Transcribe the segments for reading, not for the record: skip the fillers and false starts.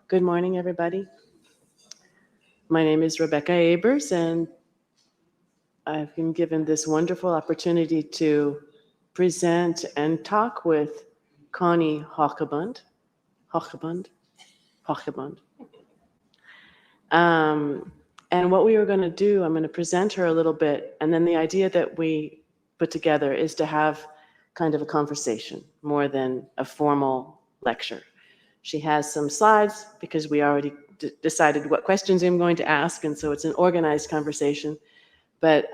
Good morning, everybody. My name is Rebecca Abers, and I've been given this wonderful opportunity to present and talk with Conny Roggeband. And what we were going to do, I'm going to present her a little bit, and then the idea that we put together is to have kind of a conversation more than a formal lecture. She has some slides because we already decided what questions I'm going to ask, and so it's an organized conversation. But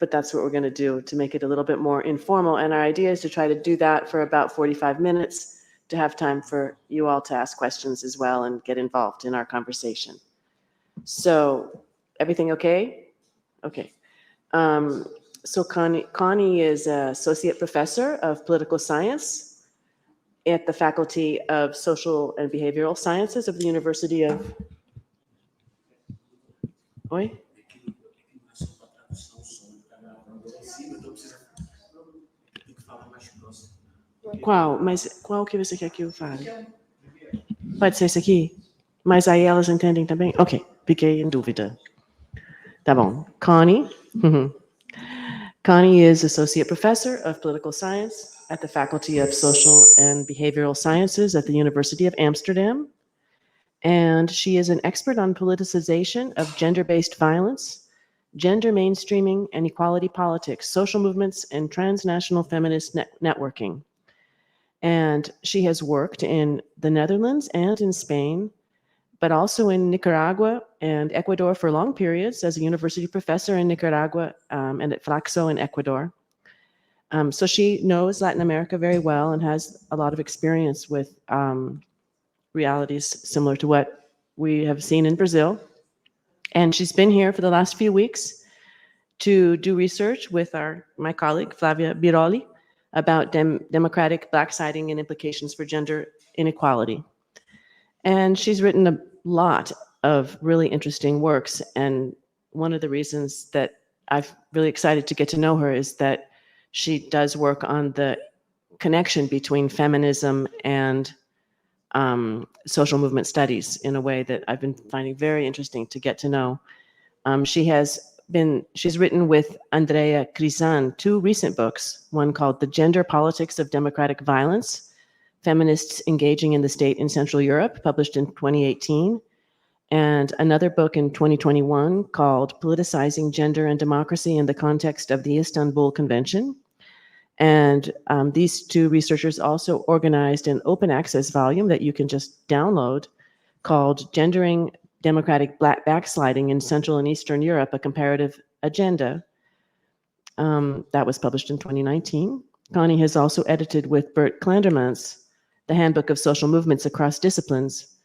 that's what we're going to do to make it a little bit more informal. And our idea is to try to do that for about 45 minutes to have time for you all to ask questions as well and get involved in our conversation. So everything okay? Okay. So Conny is an associate professor of political science at the Faculty of Social and Behavioral Sciences of the University of... Oi? Qual que você quer que eu fale? Pode ser esse aqui? Mas aí elas entendem também? Ok, fiquei em dúvida. Tá bom. Conny. Conny is Associate Professor of Political Science at the Faculty of Social and Behavioral Sciences at the University of Amsterdam. And she is an expert on politicization of gender-based violence, gender mainstreaming and equality politics, social movements, and transnational feminist networking. And she has worked in the Netherlands and in Spain, but also in Nicaragua and Ecuador for long periods as a university professor in Nicaragua and at Flaxo in Ecuador. So she knows Latin America very well and has a lot of experience with realities similar to what we have seen in Brazil. And she's been here for the last few weeks to do research with my colleague, Flavia Biroli, about democratic blacksiding and implications for gender inequality. And she's written a lot of really interesting works. And one of the reasons that I'm really excited to get to know her is that she does work on the connection between feminism and social movement studies in a way that I've been finding very interesting to get to know. She's written with Andrea Crisan 2 recent books, one called The Gender Politics of Democratic Violence, Feminists Engaging in the State in Central Europe, published in 2018, and another book in 2021 called Politicizing Gender and Democracy in the Context of the Istanbul Convention. And these 2 researchers also organized an open access volume that you can just download called Gendering Democratic Backsliding in Central and Eastern Europe, a Comparative Agenda. That was published in 2019. Conny has also edited with Bert Klandermans the Handbook of Social Movements Across Disciplines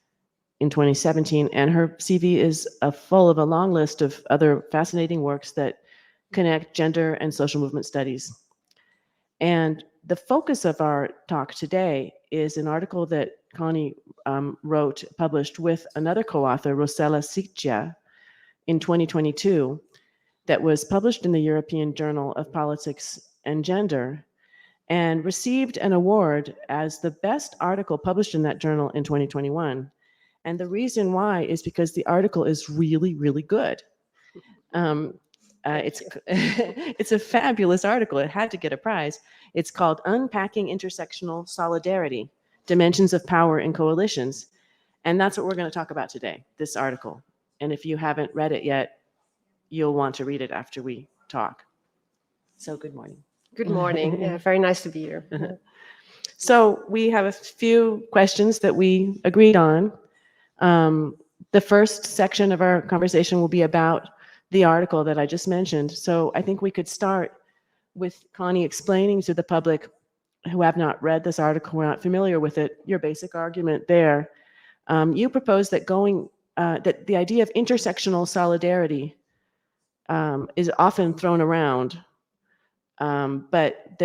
in 2017, and her CV is full of a long list of other fascinating works that connect gender and social movement studies. And the focus of our talk today is an article that Conny published with another co-author, Rosella Siccia, in 2022, that was published in the European Journal of Politics and Gender, and received an award as the best article published in that journal in 2021. And the reason why is because the article is really, really good. It's a fabulous article. It had to get a prize. It's called Unpacking Intersectional Solidarity, Dimensions of Power in Coalitions. And that's what we're going to talk about today, this article. And if you haven't read it yet, you'll want to read it after we talk. So good morning. Good morning. Yeah, very nice to be here. So we have a few questions that we agreed on. The first section of our conversation will be about the article that I just mentioned. So I think we could start with Conny explaining to the public who have not read this article, who are not familiar with it, your basic argument there. You propose that that the idea of intersectional solidarity is often thrown around, but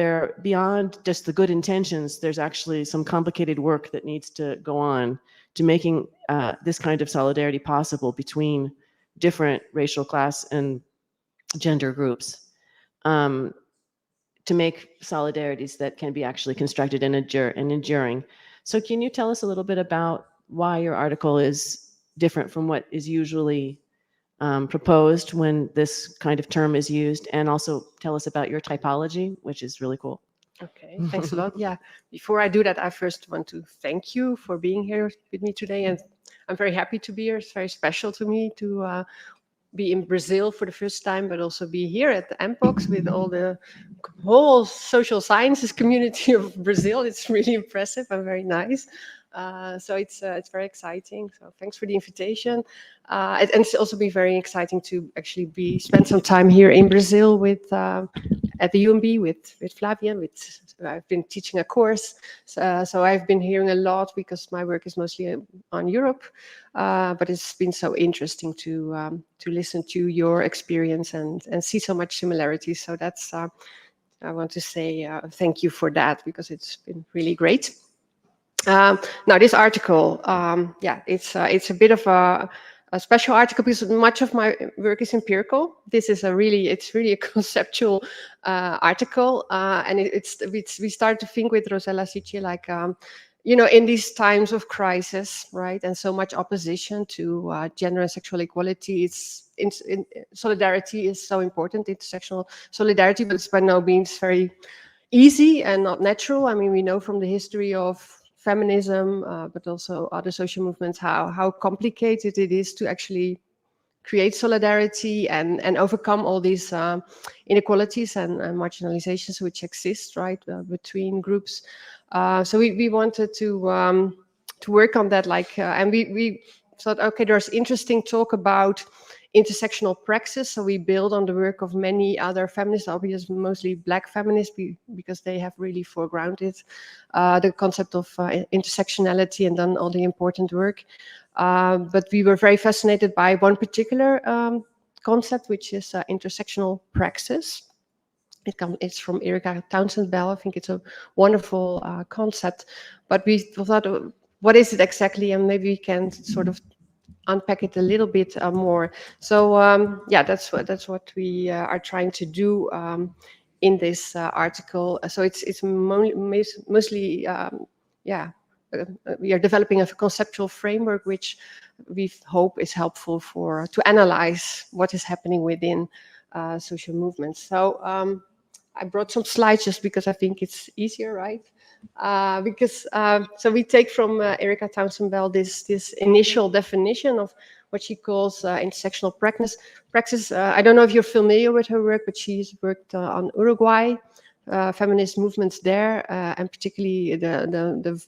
beyond just the good intentions, there's actually some complicated work that needs to go on to making this kind of solidarity possible between different racial, class, and gender groups, to make solidarities that can be actually constructed and enduring. So can you tell us a little bit about why your article is different from what is usually proposed when this kind of term is used, and also tell us about your typology, which is really cool. Okay, thanks a lot. Yeah, before I do that, I first want to thank you for being here with me today, and I'm very happy to be here. It's very special to me to be in Brazil for the first time, but also be here at the ANPOCS with all the whole social sciences community of Brazil. It's really impressive and very nice. So it's very exciting. So thanks for the invitation. And it's also been very exciting to actually spend some time here in Brazil with at the UMB with Flavian. I've been teaching a course, so I've been hearing a lot because my work is mostly on Europe. But it's been so interesting to listen to your experience and see so much similarities. So that's I want to say thank you for that, because it's been really great. Now this article, it's a bit of a special article because much of my work is empirical. This is it's really a conceptual article, and we start to think with Rosella Cicci like, in these times of crisis, right, and so much opposition to gender and sexual equality, solidarity is so important, intersectional solidarity, but it's by no means very easy and not natural. I mean, we know from the history of feminism, but also other social movements, how complicated it is to actually create solidarity and overcome all these inequalities and marginalizations which exist, right, between groups. So we wanted to work on that, and we thought, okay, there's interesting talk about intersectional praxis. So we build on the work of many other feminists, obviously mostly Black feminists, because they have really foregrounded the concept of intersectionality and done all the important work. But we were very fascinated by one particular concept, which is intersectional praxis. It's from Erica Townsend Bell. I think it's a wonderful concept. But we thought, what is it exactly? And maybe we can sort of unpack it a little bit more. So that's what we are trying to do in this article. So it's mostly we are developing a conceptual framework which we hope is helpful to analyze what is happening within social movements. So I brought some slides just because I think it's easier, right? So we take from Erica Townsend Bell this initial definition of what she calls intersectional praxis. I don't know if you're familiar with her work, but she's worked on Uruguay, feminist movements there, and particularly the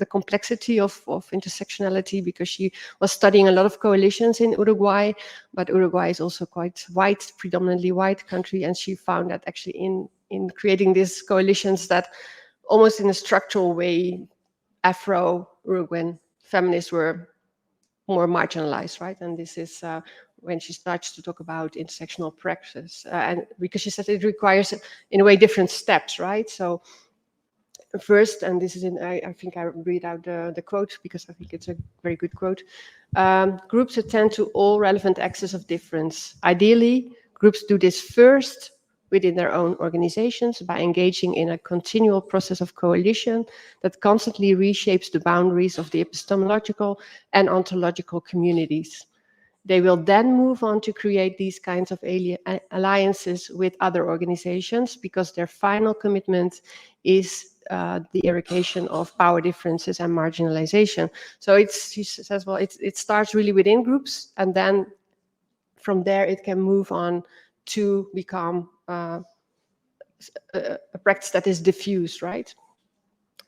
complexity of intersectionality, because she was studying a lot of coalitions in Uruguay, but Uruguay is also quite white, predominantly white country, and she found that actually in creating these coalitions that almost in a structural way, Afro-Uruguayan feminists were more marginalized, right? And this is when she starts to talk about intersectional praxis, and because she said it requires, in a way, different steps, right? So first, and this is I think I read out the quote because I think it's a very good quote. Groups attend to all relevant axes of difference. Ideally, groups do this first within their own organizations by engaging in a continual process of coalition that constantly reshapes the boundaries of the epistemological and ontological communities. They will then move on to create these kinds of alliances with other organizations, because their final commitment is the eradication of power differences and marginalization. So she says, well, it starts really within groups, and then from there it can move on to become a practice that is diffuse, right?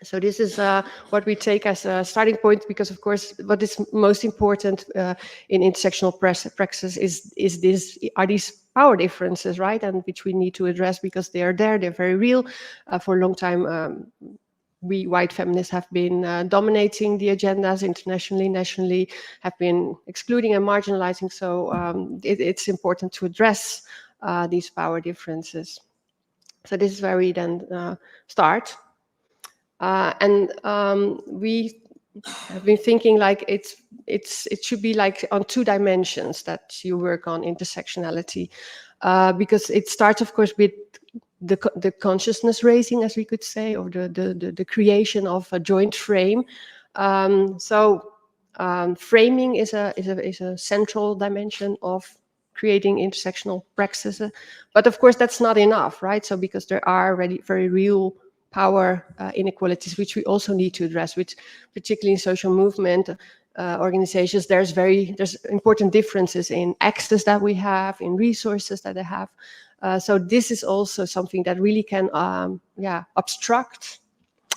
So this is what we take as a starting point, because of course what is most important in intersectional praxis are these power differences, right? And which we need to address because they are there, they're very real. For a long time, we white feminists have been dominating the agendas internationally, nationally, have been excluding and marginalizing. So it's important to address these power differences. So this is where we then start. We have been thinking like it should be like on two dimensions that you work on intersectionality, because it starts, of course, with the consciousness raising, as we could say, or the creation of a joint frame Framing is a central dimension of creating intersectional practices, but of course that's not enough, right? So because there are already very real power inequalities which we also need to address, which particularly in social movement organizations, there's important differences in access that we have, in resources that they have. So this is also something that really can obstruct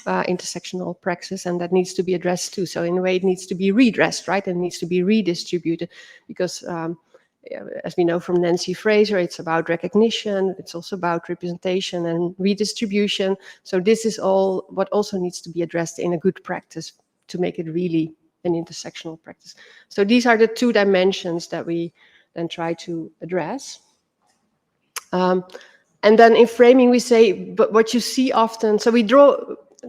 intersectional praxis, and that needs to be addressed too. So in a way it needs to be redressed, right? And needs to be redistributed, because as we know from Nancy Fraser, it's about recognition, it's also about representation and redistribution. So this is all what also needs to be addressed in a good practice to make it really an intersectional practice. So these are the two dimensions that we then try to address. And then in framing we say, but what you see often, so we draw,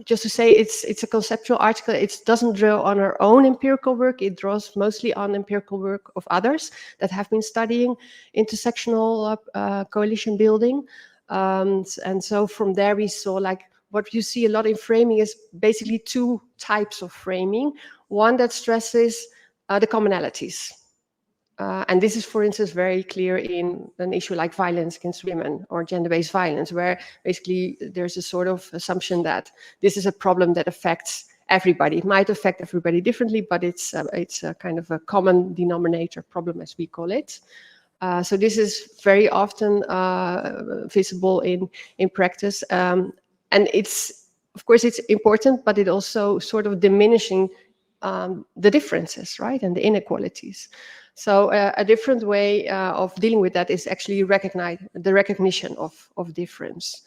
just to say it's a conceptual article, it doesn't draw on our own empirical work, it draws mostly on empirical work of others that have been studying intersectional coalition building. And so from there we saw, like, what you see a lot in framing is basically two types of framing. One that stresses the commonalities. And this is, for instance, very clear in an issue like violence against women or gender-based violence, where basically there's a sort of assumption that this is a problem that affects everybody. It might affect everybody differently, but it's a kind of a common denominator problem, as we call it. So this is very often visible in practice. And it's, of course, it's important, but it also sort of diminishing the differences, right, and the inequalities. So a different way of dealing with that is actually the recognition of difference.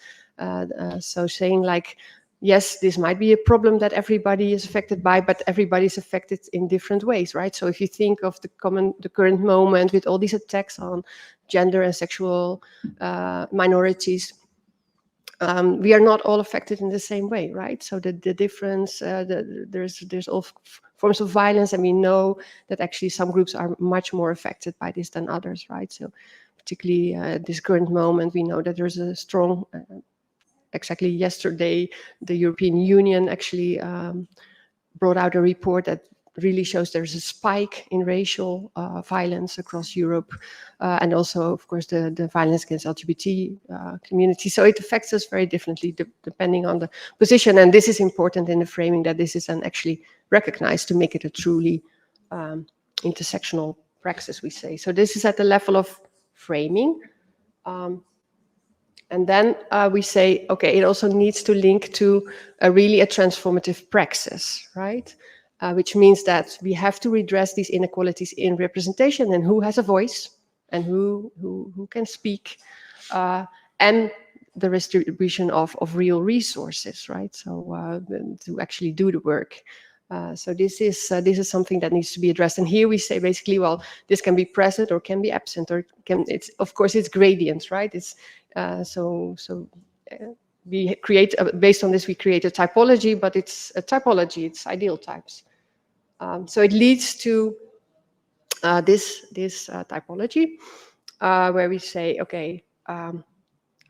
So saying, like, yes, this might be a problem that everybody is affected by, but everybody is affected in different ways, right? So if you think of the current moment with all these attacks on gender and sexual minorities, we are not all affected in the same way, right? So the difference, there's all forms of violence, and we know that actually some groups are much more affected by this than others, right? So particularly this current moment, we know that there's a strong, exactly yesterday, the European Union actually brought out a report that really shows there's a spike in racial violence across Europe, and also, of course, the violence against LGBT community. So it affects us very differently depending on the position, and this is important in the framing, that this is then actually recognized to make it a truly intersectional praxis, we say. So this is at the level of framing. And then we say, okay, it also needs to link to really a transformative praxis, right? Which means that we have to redress these inequalities in representation, and who has a voice and who can speak, and the distribution of real resources, right? So to actually do the work. So this is something that needs to be addressed. And here we say basically, well, this can be present or can be absent, or it's, of course, it's gradients, right? It's we create, based on this, we create a typology, but it's a typology, it's ideal types. So it leads to this typology, where we say, okay, on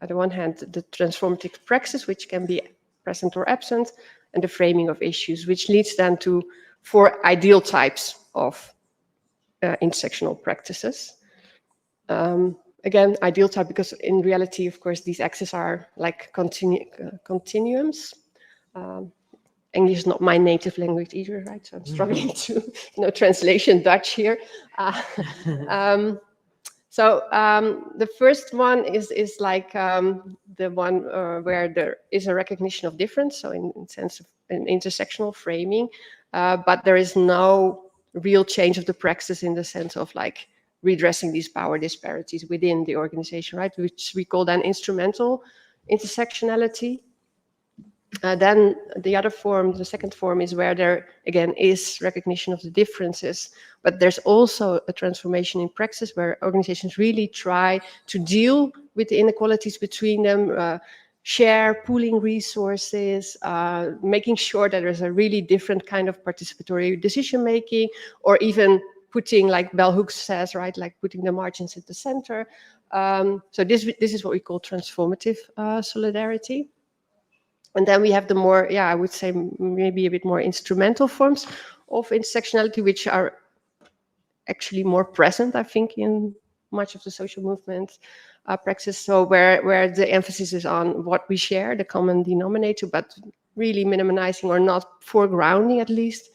the one hand, the transformative praxis, which can be present or absent, and the framing of issues, which leads then to 4 ideal types of intersectional practices. Again, ideal type, because in reality, of course, these axes are like continuums. English is not my native language either, right? So I'm struggling to translation Dutch here. So the first one is like the one where there is a recognition of difference, so in sense of an intersectional framing, but there is no real change of the praxis in the sense of like redressing these power disparities within the organization, right? Which we call then instrumental intersectionality. Then the other form, the second form, is where there, again, is recognition of the differences, but there's also a transformation in praxis where organizations really try to deal with the inequalities between them, share, pooling resources, making sure that there's a really different kind of participatory decision-making, or even putting, like Bell Hooks says, right, like putting the margins at the center. So this is what we call transformative solidarity. And then we have the more, I would say maybe a bit more instrumental forms of intersectionality, which are actually more present, I think, in much of the social movement practice. So where the emphasis is on what we share, the common denominator, but really minimizing or not foregrounding at least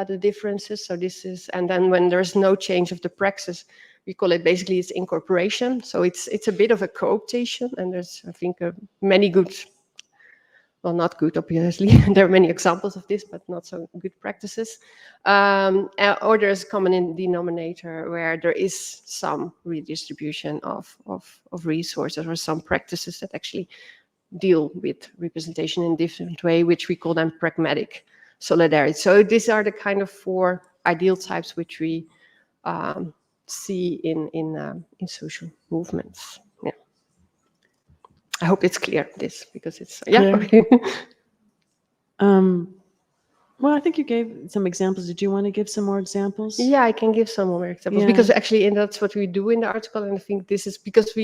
the differences. So this is, and then when there's no change of the praxis, we call it basically it's incorporation. So it's a bit of a co-optation, and there's, I think, many good, well, not good, obviously. There are many examples of this, but not so good practices. Or there's a common denominator where there is some redistribution of resources, or some practices that actually deal with representation in a different way, which we call them pragmatic solidarity. So these are the kind of 4 ideal types which we see in social movements. Yeah, I hope it's clear, this, because it's okay. Well, I think you gave some examples. Did you want to give some more examples? Yeah, I can give some more examples, because actually, and that's what we do in the article. And I think this is because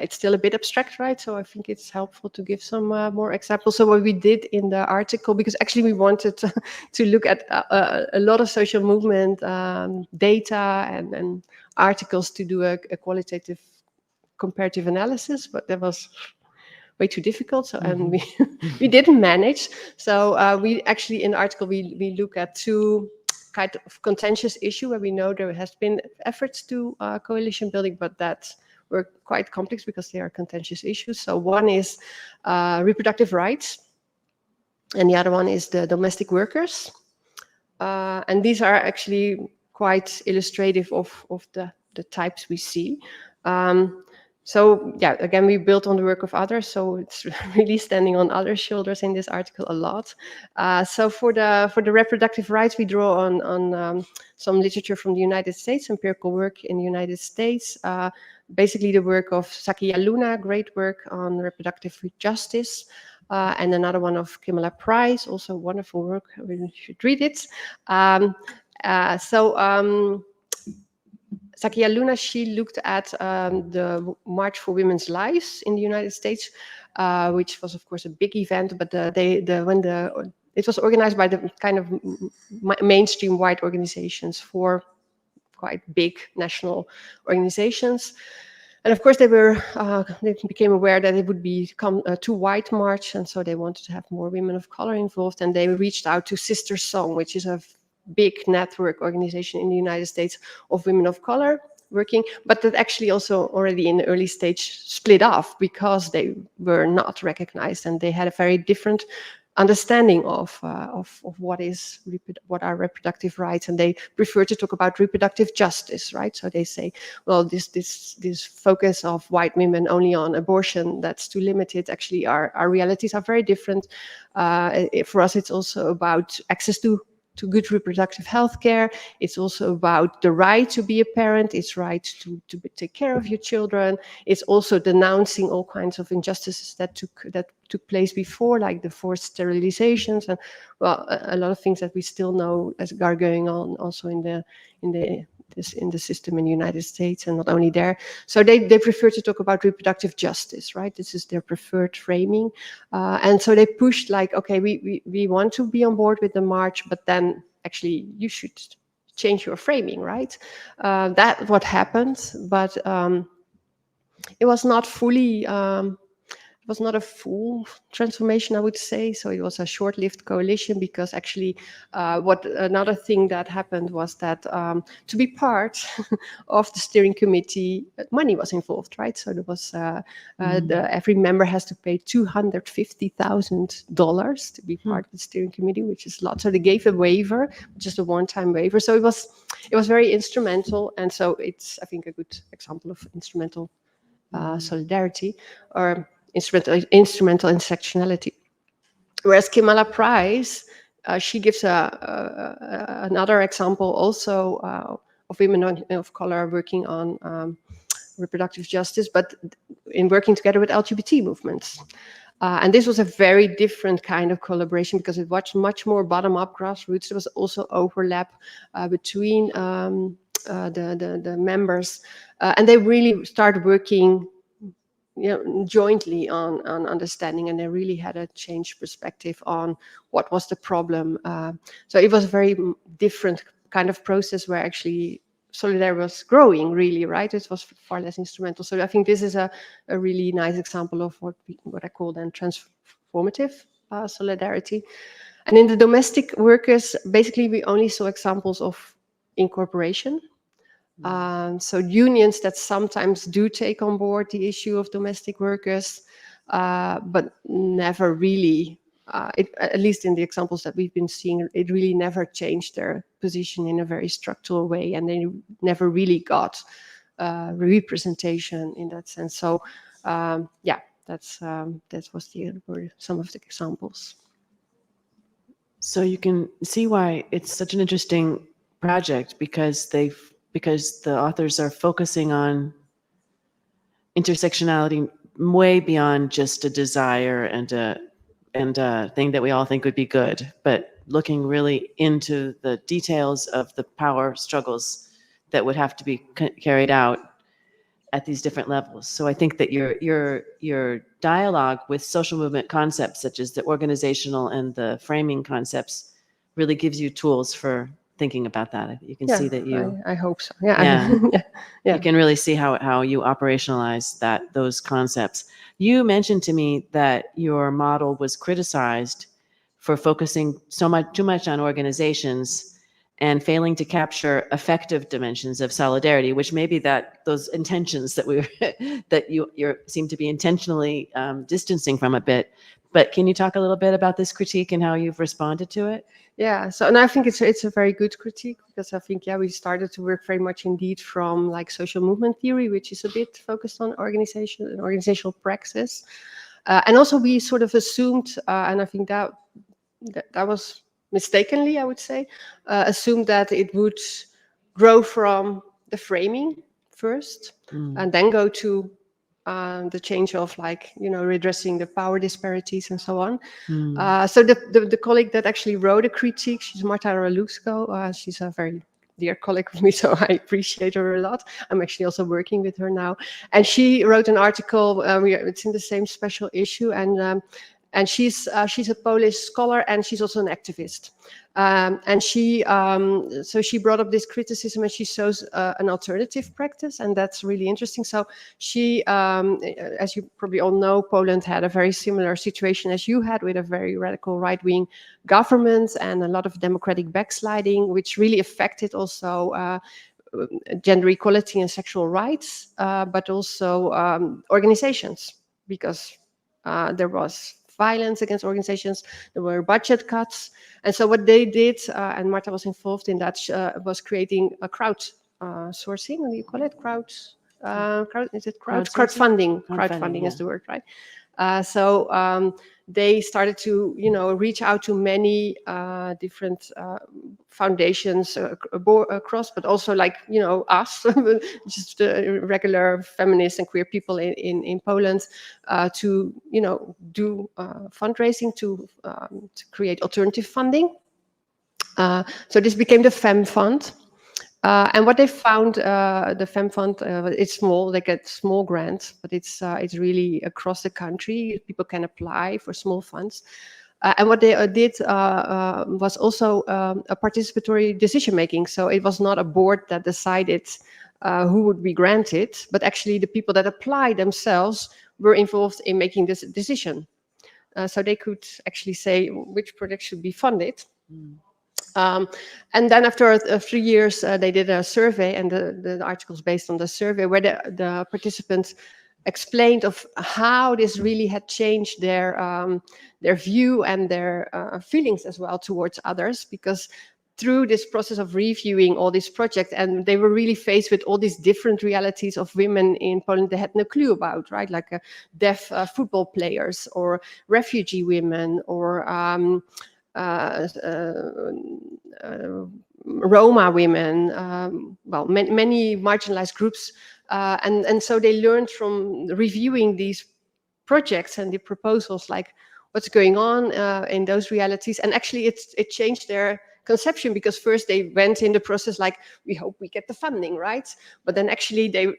it's still a bit abstract, right? So I think it's helpful to give some more examples. So what we did in the article, because actually we wanted to look at a lot of social movement data and articles to do a qualitative comparative analysis, but that was way too difficult. So, and we didn't manage. So we actually, in the article, we look at 2 kind of contentious issue where we know there has been efforts to coalition building, but that were quite complex because they are contentious issues. So one is reproductive rights, and the other one is the domestic workers. And these are actually quite illustrative of the types we see. So again, we built on the work of others, so it's really standing on others' shoulders in this article a lot. So for the reproductive rights, we draw on some literature from the United States, empirical work in the United States. Basically the work of Zakia Luna, great work on reproductive justice, and another one of Kimala Price, also wonderful work. We should read it. Zakia Luna, she looked at the March for Women's Lives in the United States, which was of course a big event, but it was organized by the kind of mainstream white organizations, 4 quite big national organizations. And of course, they became aware that it would become a too white march, and so they wanted to have more women of color involved. And they reached out to Sister Song, which is a big network organization in the United States of women of color working, but that actually also already in the early stage split off because they were not recognized, and they had a very different understanding of what are reproductive rights, and they prefer to talk about reproductive justice, right? So they say, well, this focus of white women only on abortion, that's too limited. Actually, our realities are very different. For us, it's also about access to good reproductive health care. It's also about the right to be a parent. It's right to take care of your children. It's also denouncing all kinds of injustices that took place before, like the forced sterilizations, and well, a lot of things that we still know are going on also in the system in the United States, and not only there. So they prefer to talk about reproductive justice, right? This is their preferred framing. And so they pushed like, okay, we want to be on board with the march, but then actually you should change your framing, right? That's what happened, but it was not fully, it was not a full transformation, I would say. So it was a short-lived coalition, because actually another thing that happened was that to be part of the steering committee, money was involved, right? So there was every member has to pay $250,000 to be part of the steering committee, which is a lot. So they gave a waiver, just a one-time waiver. So it was very instrumental, and so it's, I think, a good example of instrumental solidarity, or instrumental intersectionality. Whereas Kimala Price, she gives another example also of women of color working on reproductive justice, but in working together with LGBT movements. And this was a very different kind of collaboration, because it was much more bottom-up, grassroots. There was also overlap between the members, and they really started working jointly on understanding, and they really had a changed perspective on what was the problem. So it was a very different kind of process where actually solidarity was growing, really, right? It was far less instrumental. So I think this is a really nice example of what I call then transformative solidarity. And in the domestic workers, basically we only saw examples of incorporation. So unions that sometimes do take on board the issue of domestic workers, but never really, at least in the examples that we've been seeing, it really never changed their position in a very structural way, and they never really got representation in that sense. So yeah, that were some of the examples. So you can see why it's such an interesting project, because the authors are focusing on intersectionality way beyond just a desire and a thing that we all think would be good, but looking really into the details of the power struggles that would have to be carried out at these different levels. So I think that your dialogue with social movement concepts, such as the organizational and the framing concepts, really gives you tools for thinking about that. You can see that you. I hope so. Yeah. You can really see how you operationalize those concepts. You mentioned to me that your model was criticized for focusing too much on organizations and failing to capture effective dimensions of solidarity, which may be those intentions that you seem to be intentionally distancing from a bit. But can you talk a little bit about this critique and how you've responded to it? Yeah, so, and I think it's a very good critique, because I think, we started to work very much indeed from like social movement theory, which is a bit focused on organization and organizational praxis. And also we sort of assumed, and I think that was mistakenly, I would say, assumed that it would grow from the framing first, and then go to the change of redressing the power disparities and so on. So the colleague that actually wrote a critique, she's Marta Raluxko. She's a very dear colleague of me, so I appreciate her a lot. I'm actually also working with her now. And she wrote an article, it's in the same special issue, and she's a Polish scholar, and she's also an activist. And she brought up this criticism, and she shows an alternative practice, and that's really interesting. So she, as you probably all know, Poland had a very similar situation as you had, with a very radical right-wing government and a lot of democratic backsliding, which really affected also gender equality and sexual rights, but also organizations, because there was violence against organizations, there were budget cuts. And so what they did, and Marta was involved in that, was creating a crowdsourcing. What do you call it? Crowdfunding. Crowdfunding is the word, right? So they started to, reach out to many different foundations across, but also us, just regular feminist and queer people in Poland, to do fundraising to create alternative funding. So this became the Fem Fund. And what they found, the Fem Fund, it's small. They get small grants, but it's really across the country. People can apply for small funds. And what they did was also a participatory decision making. So it was not a board that decided who would be granted, but actually the people that applied themselves were involved in making this decision. So they could actually say which project should be funded. And then after 3 years, they did a survey, and the articles based on the survey, where the participants explained of how this really had changed their view and their feelings as well towards others, because through this process of reviewing all these projects, and they were really faced with all these different realities of women in Poland they had no clue about, right? Like deaf football players, or refugee women, or Roma women, many marginalized groups. And so they learned from reviewing these projects and the proposals, like what's going on in those realities. And actually it changed their conception, because first they went in the process like, we hope we get the funding, right? But then actually they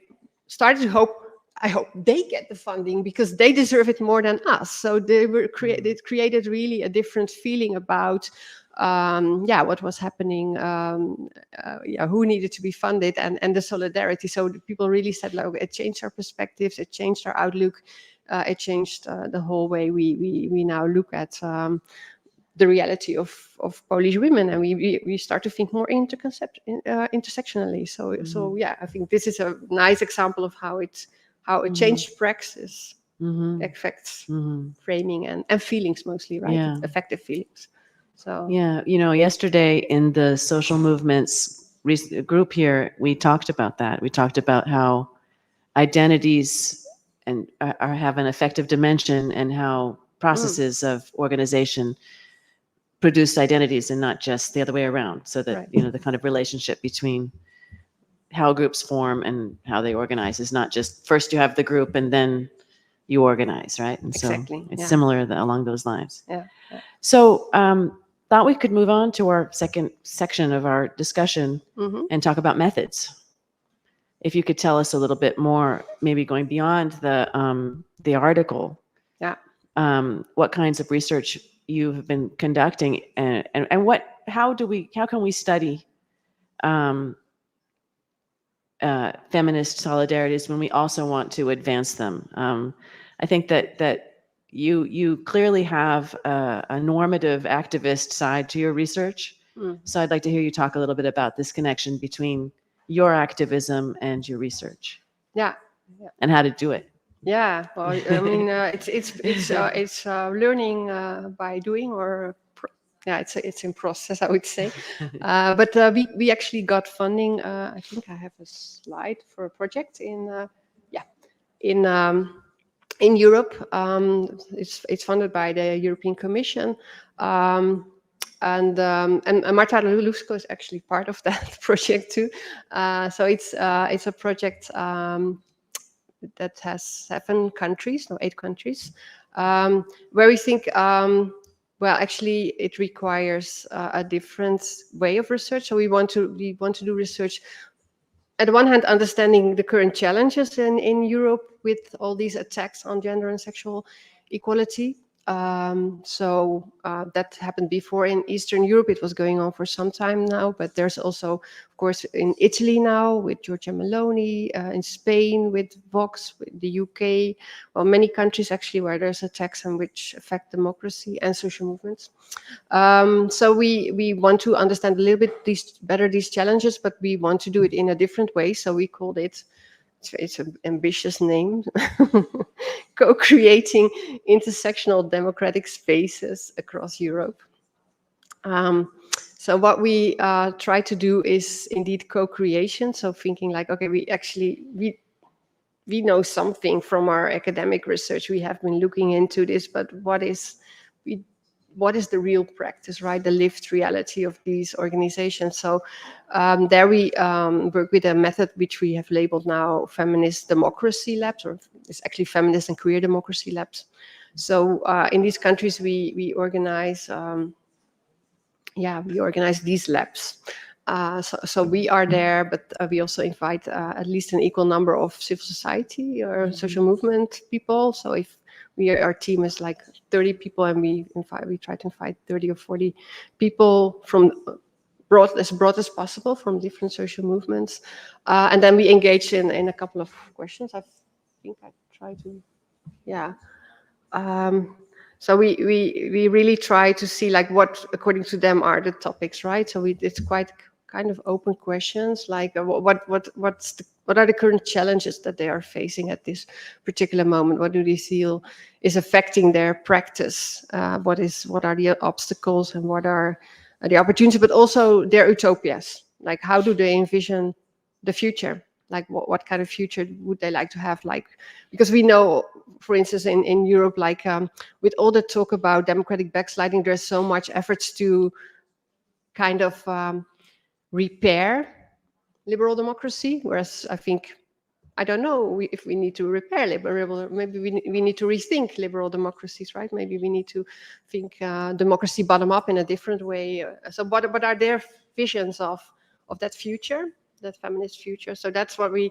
started to hope, I hope they get the funding because they deserve it more than us. So they were created really a different feeling about what was happening, who needed to be funded, and the solidarity. So people really said, like, it changed our perspectives, it changed our outlook, it changed the whole way we now look at the reality of Polish women, and we start to think more intersectionally. So yeah, I think this is a nice example of how a changed praxis affects framing and feelings mostly, right? Yeah. Effective feelings. So yeah, yesterday in the social movements group here, we talked about that. We talked about how identities and have an effective dimension, and how processes of organization produce identities and not just the other way around. So that, the kind of relationship between how groups form and how they organize is not just first you have the group and then you organize, right? And exactly. So it's similar along those lines. Yeah. So thought we could move on to our second section of our discussion and talk about methods. If you could tell us a little bit more, maybe going beyond the article. Yeah. What kinds of research you have been conducting, and how can we study feminist solidarities when we also want to advance them? I think that you clearly have a normative activist side to your research. So I'd like to hear you talk a little bit about this connection between your activism and your research. Yeah. And how to do it. Yeah, well, I mean, it's learning by doing, or it's in process, I would say. But we actually got funding. I think I have a slide for a project in Europe. It's funded by the European Commission. And Marta Lusko is actually part of that project too. So it's a project that has 8 countries, where we think, actually it requires a different way of research. So we want to do research, at one hand, understanding the current challenges in Europe with all these attacks on gender and sexual equality. That happened before in Eastern Europe. It was going on for some time now, but there's also, of course, in Italy now with Giorgia Meloni, in Spain with Vox, with the UK, well, many countries actually where there's attacks and which affect democracy and social movements. So we want to understand a little bit better these challenges, but we want to do it in a different way. So we called it, it's an ambitious name, co-creating intersectional democratic spaces across Europe. So what we try to do is indeed co-creation. So thinking like, okay, we know something from our academic research. We have been looking into this, but what is the real practice, right? The lived reality of these organizations. So there we work with a method which we have labeled now Feminist Democracy Labs, or it's actually Feminist and Queer Democracy Labs. So in these countries, we organize these labs. So we are there, but we also invite at least an equal number of civil society or social movement people. So if our team is like 30 people, and we try to invite 30 or 40 people from as broad as possible from different social movements, and then we engage in a couple of questions. I think I try to, So we really try to see like what, according to them, are the topics, right? So it's quite kind of open questions, like what are the current challenges that they are facing at this particular moment? What do they feel is affecting their practice? What are the obstacles, and what are the opportunities, but also their utopias? Like, how do they envision the future? Like, what kind of future would they like to have? Like, because we know, for instance, in Europe, like with all the talk about democratic backsliding, there's so much efforts to kind of repair liberal democracy, whereas I think, I don't know if we need to repair liberal, maybe we need to rethink liberal democracies, right? Maybe we need to think democracy bottom up in a different way. So what are their visions of that future, that feminist future? So that's what we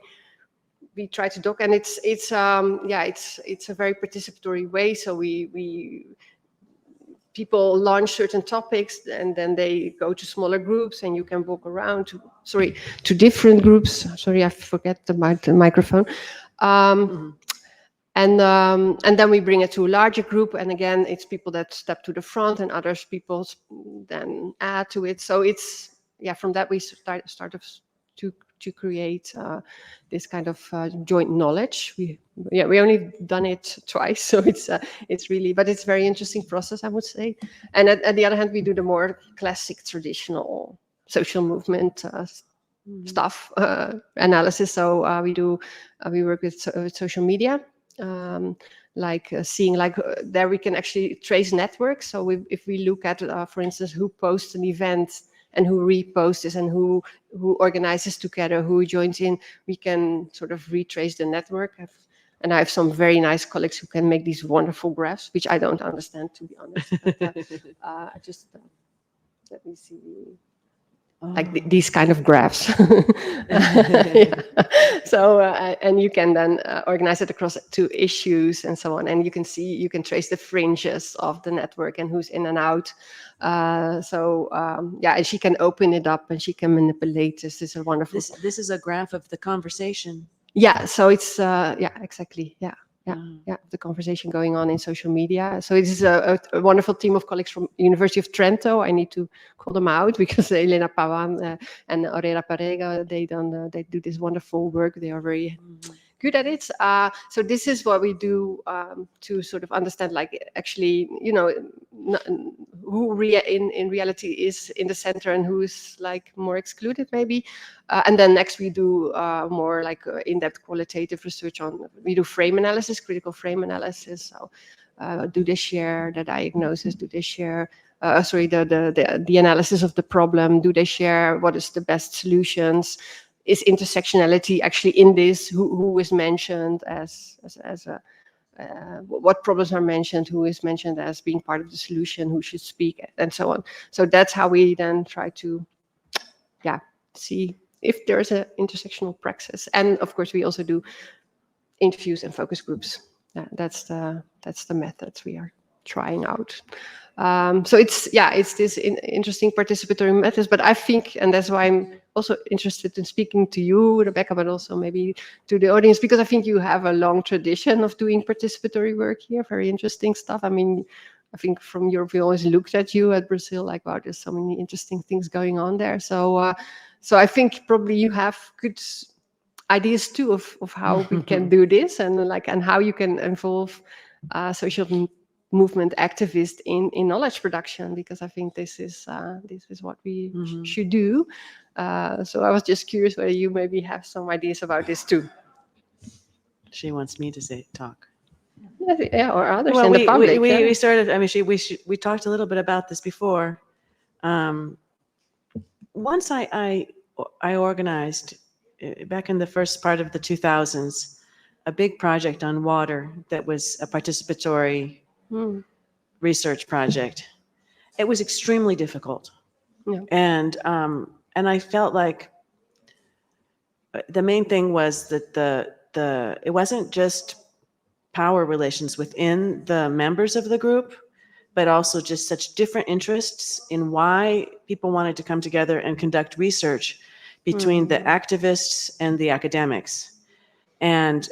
we try to doc, and it's a very participatory way. So people launch certain topics, and then they go to smaller groups, and you can walk around to different groups. Sorry, I forget the microphone. And then we bring it to a larger group, and again, it's people that step to the front, and others people then add to it. So it's from that we start to create this kind of joint knowledge. We only done it twice, so it's really, but it's a very interesting process, I would say. And at the other hand, we do the more classic, traditional social movement stuff analysis. So we work with social media. Seeing there we can actually trace networks. So if we look at, for instance, who posts an event and who reposts it and who organizes together, who joins in, we can sort of retrace the network. And I have some very nice colleagues who can make these wonderful graphs, which I don't understand, to be honest. But, just let me see. Like these kind of graphs. So, and you can then organize it across 2 issues and so on. And you can trace the fringes of the network and who's in and out. And she can open it up and she can manipulate this. This is wonderful. This is a graph of the conversation. Yeah, so it's, exactly, yeah. The conversation going on in social media. So it is a wonderful team of colleagues from University of Trento. I need to call them out because Elena Pavan and Aurora Parega, they do this wonderful work. They are very good at it. So this is what we do to sort of understand, like, actually, who in reality is in the center and who is like more excluded, maybe. And then next we do more like in-depth qualitative research we do frame analysis, critical frame analysis. So do they share the diagnosis? Do they share, the analysis of the problem? Do they share what is the best solutions? Is intersectionality actually in this? Who is mentioned as what problems are mentioned? Who is mentioned as being part of the solution? Who should speak, and so on. So that's how we then try to, see if there's an intersectional praxis. And of course, we also do interviews and focus groups. That's the methods we are trying out. So it's this interesting participatory methods, but I think, and that's why I'm also interested in speaking to you, Rebecca, but also maybe to the audience, because I think you have a long tradition of doing participatory work here, very interesting stuff. I mean, I think from Europe, we always looked at you at Brazil, like, wow, there's so many interesting things going on there. So I think probably you have good ideas too of how we can do this, and how you can involve social movement activists in knowledge production, because I think this is what we should do. So I was just curious whether you maybe have some ideas about this too. She wants me to talk. Yeah, or others in the public. We started. I mean, we talked a little bit about this before. Once I organized back in the first part of the 2000s a big project on water that was a participatory research project. It was extremely difficult, and I felt like the main thing was that it wasn't just power relations within the members of the group, but also just such different interests in why people wanted to come together and conduct research between the activists and the academics. And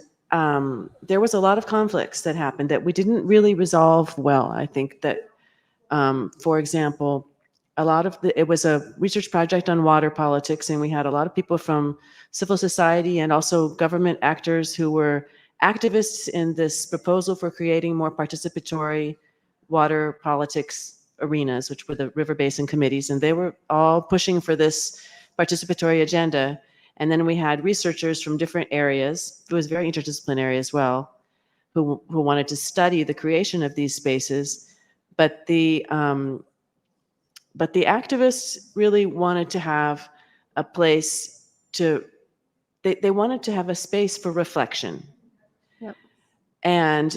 there was a lot of conflicts that happened that we didn't really resolve well. I think that, for example, it was a research project on water politics, and we had a lot of people from civil society and also government actors who were activists in this proposal for creating more participatory water politics arenas, which were the river basin committees, and they were all pushing for this participatory agenda. And then we had researchers from different areas. It was very interdisciplinary as well, who wanted to study the creation of these spaces. But the activists really wanted to have a place they wanted to have a space for reflection. Yep. And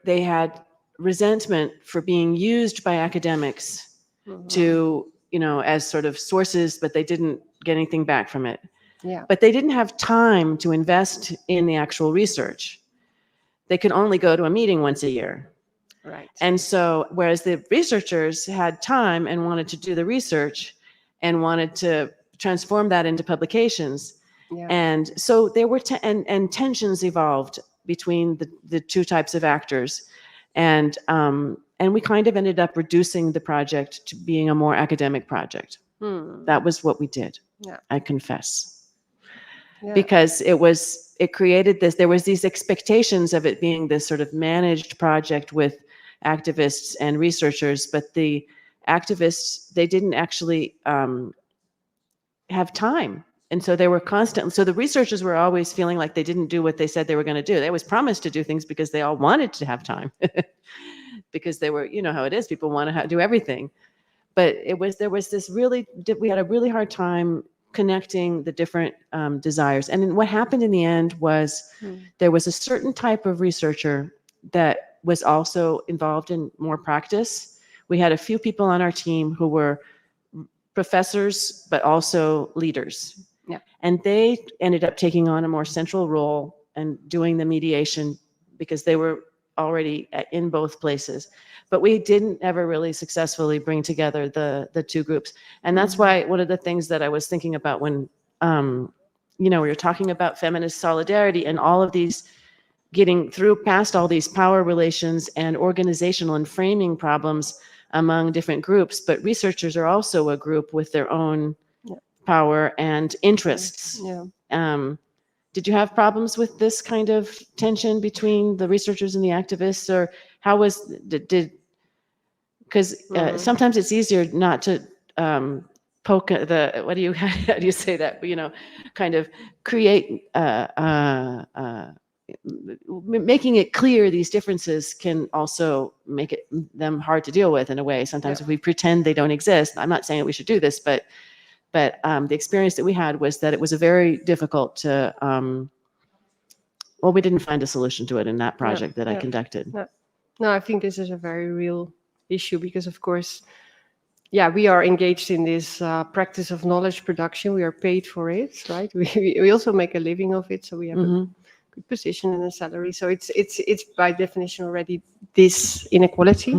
they had resentment for being used by academics to, as sort of sources, but they didn't get anything back from it. Yeah. but they didn't have time to invest in the actual research. They could only go to a meeting once a year. Right. And so, whereas the researchers had time and wanted to do the research and wanted to transform that into publications. Yeah. And so there were, and tensions evolved between the two types of actors. And we kind of ended up reducing the project to being a more academic project. That was what we did. Yeah. I confess. Yeah. Because it created this, there was these expectations of it being this sort of managed project with activists and researchers, but the activists, they didn't actually have time. And so they were constantly, so the researchers were always feeling like they didn't do what they said they were going to do. They always promised to do things because they all wanted to have time. Because they were, you know how it is, people want to do everything. But there was this really, we had a really hard time connecting the different desires. And then what happened in the end was there was a certain type of researcher that was also involved in more practice. We had a few people on our team who were professors, but also leaders. Yeah. And they ended up taking on a more central role and doing the mediation because they were already in both places. But we didn't ever really successfully bring together the two groups. And that's why one of the things that I was thinking about when, we were talking about feminist solidarity and all of these, getting through past all these power relations and organizational and framing problems among different groups, but researchers are also a group with their own power and interests. Yeah. Did you have problems with this kind of tension between the researchers and the activists, or how was, because sometimes it's easier not to poke the, how do you say that, kind of create, making it clear these differences can also make them hard to deal with in a way. Sometimes if we pretend they don't exist, I'm not saying that we should do this, but the experience that we had was that it was a very difficult to, we didn't find a solution to it in that project that I conducted. No, I think this is a very real issue because, of course, we are engaged in this practice of knowledge production. We are paid for it, right? We also make a living of it, so we have a good position and a salary. So it's by definition already this inequality.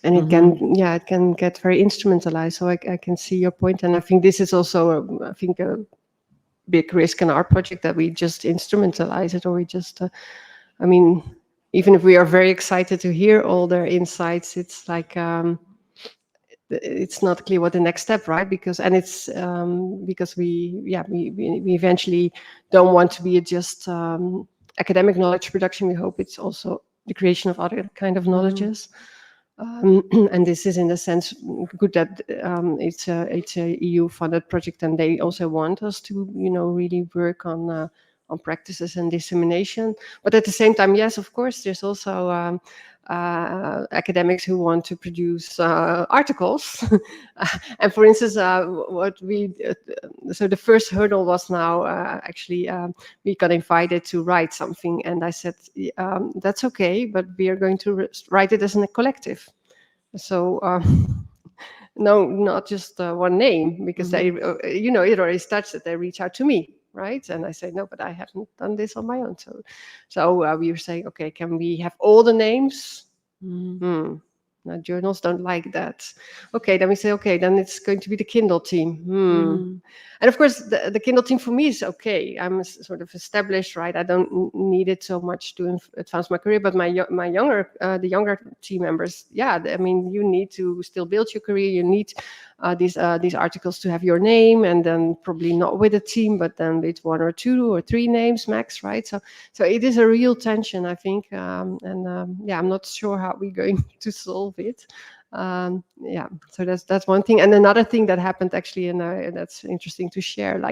And it can get very instrumentalized. So I can see your point, and I think this is also a big risk in our project that we just instrumentalize it, or we just, even if we are very excited to hear all their insights, it's like it's not clear what the next step, right? Because we eventually don't want to be just academic knowledge production. We hope it's also the creation of other kind of knowledges. And this is in a sense good that it's a EU-funded project, and they also want us to, really work on practices and dissemination. But at the same time, yes, of course, there's also academics who want to produce articles. And for instance, so the first hurdle was now actually we got invited to write something, and I said, that's okay, but we are going to write it as a collective. So no, not just one name, because they, it already starts that they reach out to me. Right, and I say no, but I haven't done this on my own. So we were saying, okay, can we have all the names? Now journals don't like that. Okay, then we say, okay, then it's going to be the Kindle team. And of course, the Kindle team for me is okay. I'm sort of established, right? I don't need it so much to advance my career. But the younger team members, you need to still build your career. You need these articles to have your name, and then probably not with a team, but then with 1 or 2 or 3 names max, right? So it is a real tension, I think, I'm not sure how we're going to solve it. So that's one thing. And another thing that happened actually, and that's interesting to share,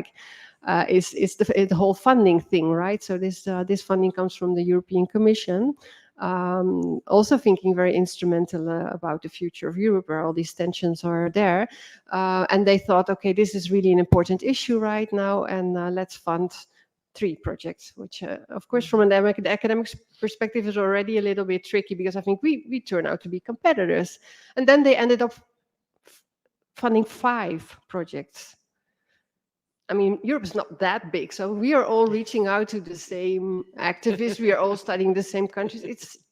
is the whole funding thing, right? So this funding comes from the European Commission, also thinking very instrumental about the future of Europe, where all these tensions are there. And they thought, okay, this is really an important issue right now, and let's fund 3 projects, which, of course, from the academic perspective is already a little bit tricky, because I think we turn out to be competitors. And then they ended up funding 5 projects. I mean, Europe is not that big, so we are all reaching out to the same activists. We are all studying the same countries.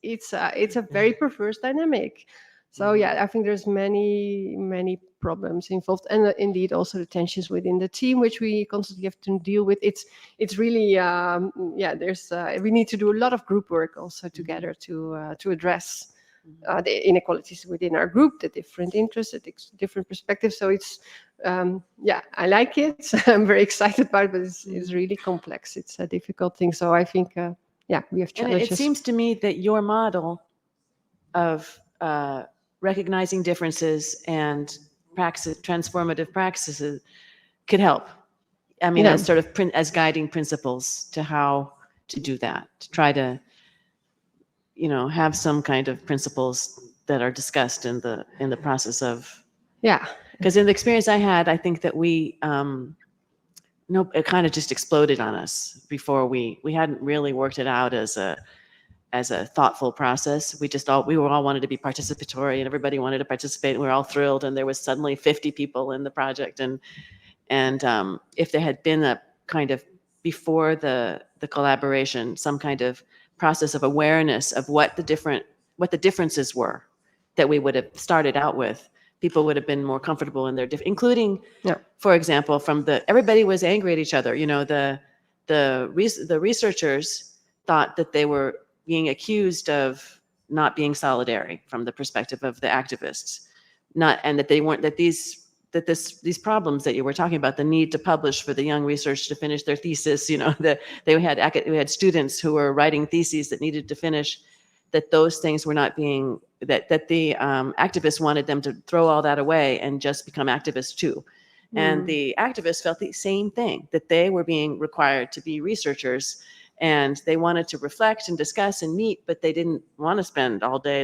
It's a very perverse dynamic. So yeah, I think there's many problems involved, and indeed also the tensions within the team, which we constantly have to deal with. It's really there's we need to do a lot of group work also together to address the inequalities within our group, the different interests, the different perspectives. So it's I like it. I'm very excited about it, but it's really complex. It's a difficult thing. So I think we have challenges. And it seems to me that your model of recognizing differences and transformative practices could help. I mean, as sort of as guiding principles to how to do that, to try to, have some kind of principles that are discussed in the process of. Yeah. Because in the experience I had, I think that we, it kind of just exploded on us before we hadn't really worked it out as a thoughtful process. We were all wanted to be participatory, and everybody wanted to participate, and we were all thrilled. And there was suddenly 50 people in the project, and if there had been a kind of before the collaboration, some kind of process of awareness of what the differences were that we would have started out with, people would have been more comfortable in their including, for example, everybody was angry at each other. The researchers thought that they were being accused of not being solidary from the perspective of the activists, and that they weren't, that these problems that you were talking about, the need to publish for the young research to finish their thesis, we had students who were writing theses that needed to finish, that those things were not being, that the activists wanted them to throw all that away and just become activists too. And the activists felt the same thing, that they were being required to be researchers, and they wanted to reflect and discuss and meet, but they didn't want to spend all day.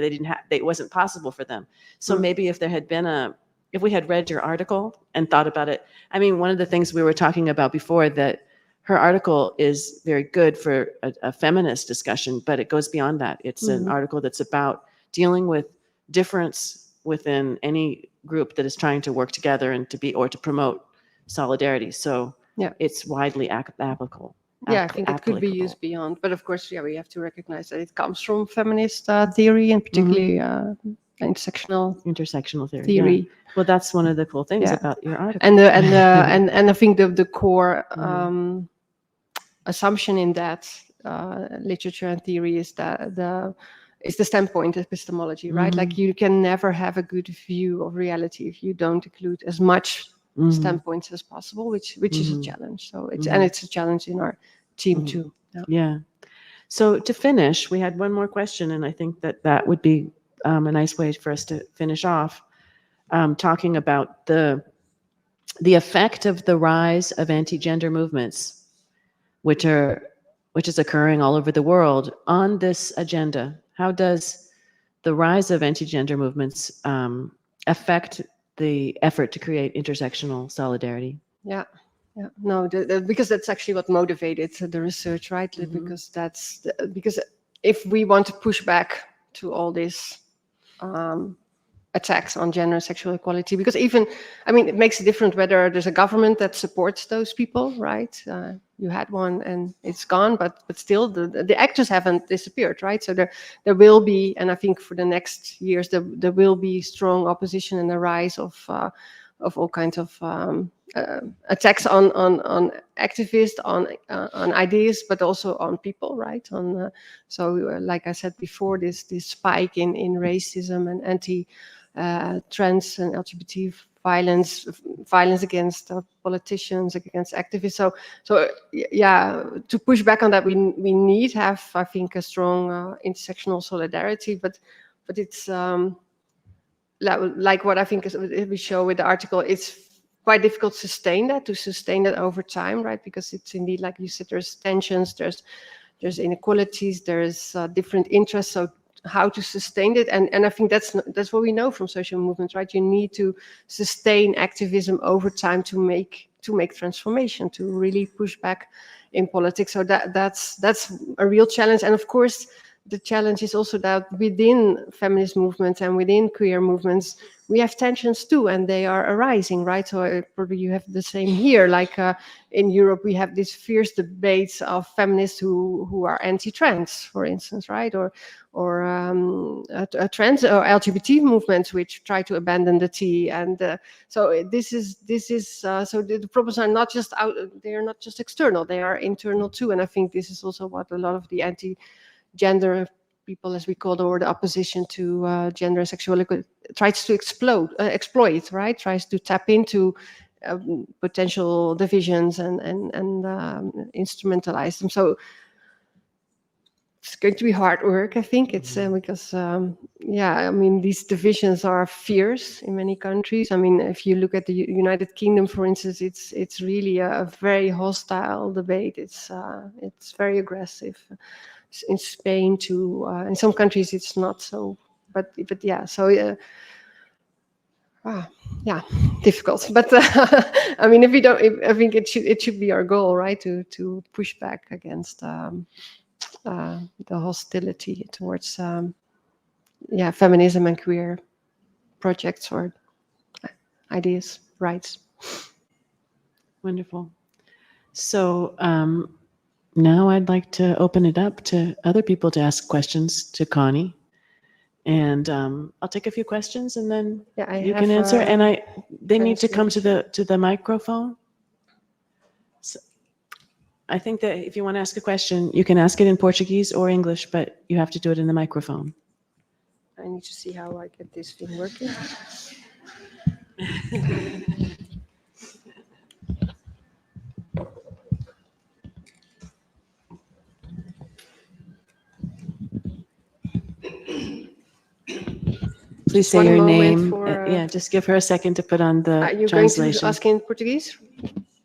It wasn't possible for them. So maybe if there had been if we had read your article and thought about it, I mean, one of the things we were talking about before, that her article is very good for a feminist discussion, but it goes beyond that. It's an article that's about dealing with difference within any group that is trying to work together and to promote solidarity. So it's widely applicable. Yeah, I think it could be used beyond, but of course, we have to recognize that it comes from feminist theory, and particularly intersectional theory. Yeah. Well, that's one of the cool things about your article. And I think the core assumption in that literature and theory is that the standpoint epistemology, right? Like you can never have a good view of reality if you don't include as much standpoints as possible, which is a challenge. So it's a challenge in our team too. Yeah. So to finish, we had one more question, and I think that would be a nice way for us to finish off, talking about the effect of the rise of anti-gender movements, which is occurring all over the world, on this agenda. How does the rise of anti-gender movements affect the effort to create intersectional solidarity? Yeah. No, because that's actually what motivated the research, right? Because because if we want to push back to all these attacks on gender and sexual equality, because it makes a difference whether there's a government that supports those people, right? You had one and it's gone, but still the actors haven't disappeared, right? So there will be, and I think for the next years there will be strong opposition and the rise of all kinds of attacks on activists, on ideas, but also on people, right? Like I said before, this spike in racism and anti-trans and LGBT violence against politicians, against activists. So to push back on that, we need have, I think, a strong intersectional solidarity, but it's like what I think we show with the article, it's quite difficult to sustain that over time, right? Because it's indeed, like you said, there's tensions, there's inequalities, there's different interests. So how to sustain it, and I think that's what we know from social movements, right? You need to sustain activism over time to make transformation, to really push back in politics. So that's a real challenge, and of course the challenge is also that within feminist movements and within queer movements, we have tensions too, and they are arising, right? So probably you have the same here. Like in Europe, we have these fierce debates of feminists who are anti-trans, for instance, right? Or trans or LGBT movements which try to abandon the T. And so this is so the problems are not just out; they are not just external; they are internal too. And I think this is also what a lot of the anti-gender people, as we call them, or the opposition to gender and sexuality, tries to exploit, right? Tries to tap into potential divisions and instrumentalize them. So it's going to be hard work, I think. It's because, I mean, these divisions are fierce in many countries. I mean, if you look at the United Kingdom, for instance, it's really a very hostile debate. It's very aggressive. In Spain too. In some countries it's not so, but yeah. So difficult. But I mean, I think it should be our goal, right? To push back against the hostility towards feminism and queer projects or ideas, rights. Wonderful. So now I'd like to open it up to other people to ask questions to Conny. And I'll take a few questions and then you can answer. And they need to come to the microphone. So I think that if you want to ask a question, you can ask it in Portuguese or English, but you have to do it in the microphone. I need to see how I get this thing working. Please say your name. Just give her a second to put on the you're translation. Going to ask in Portuguese?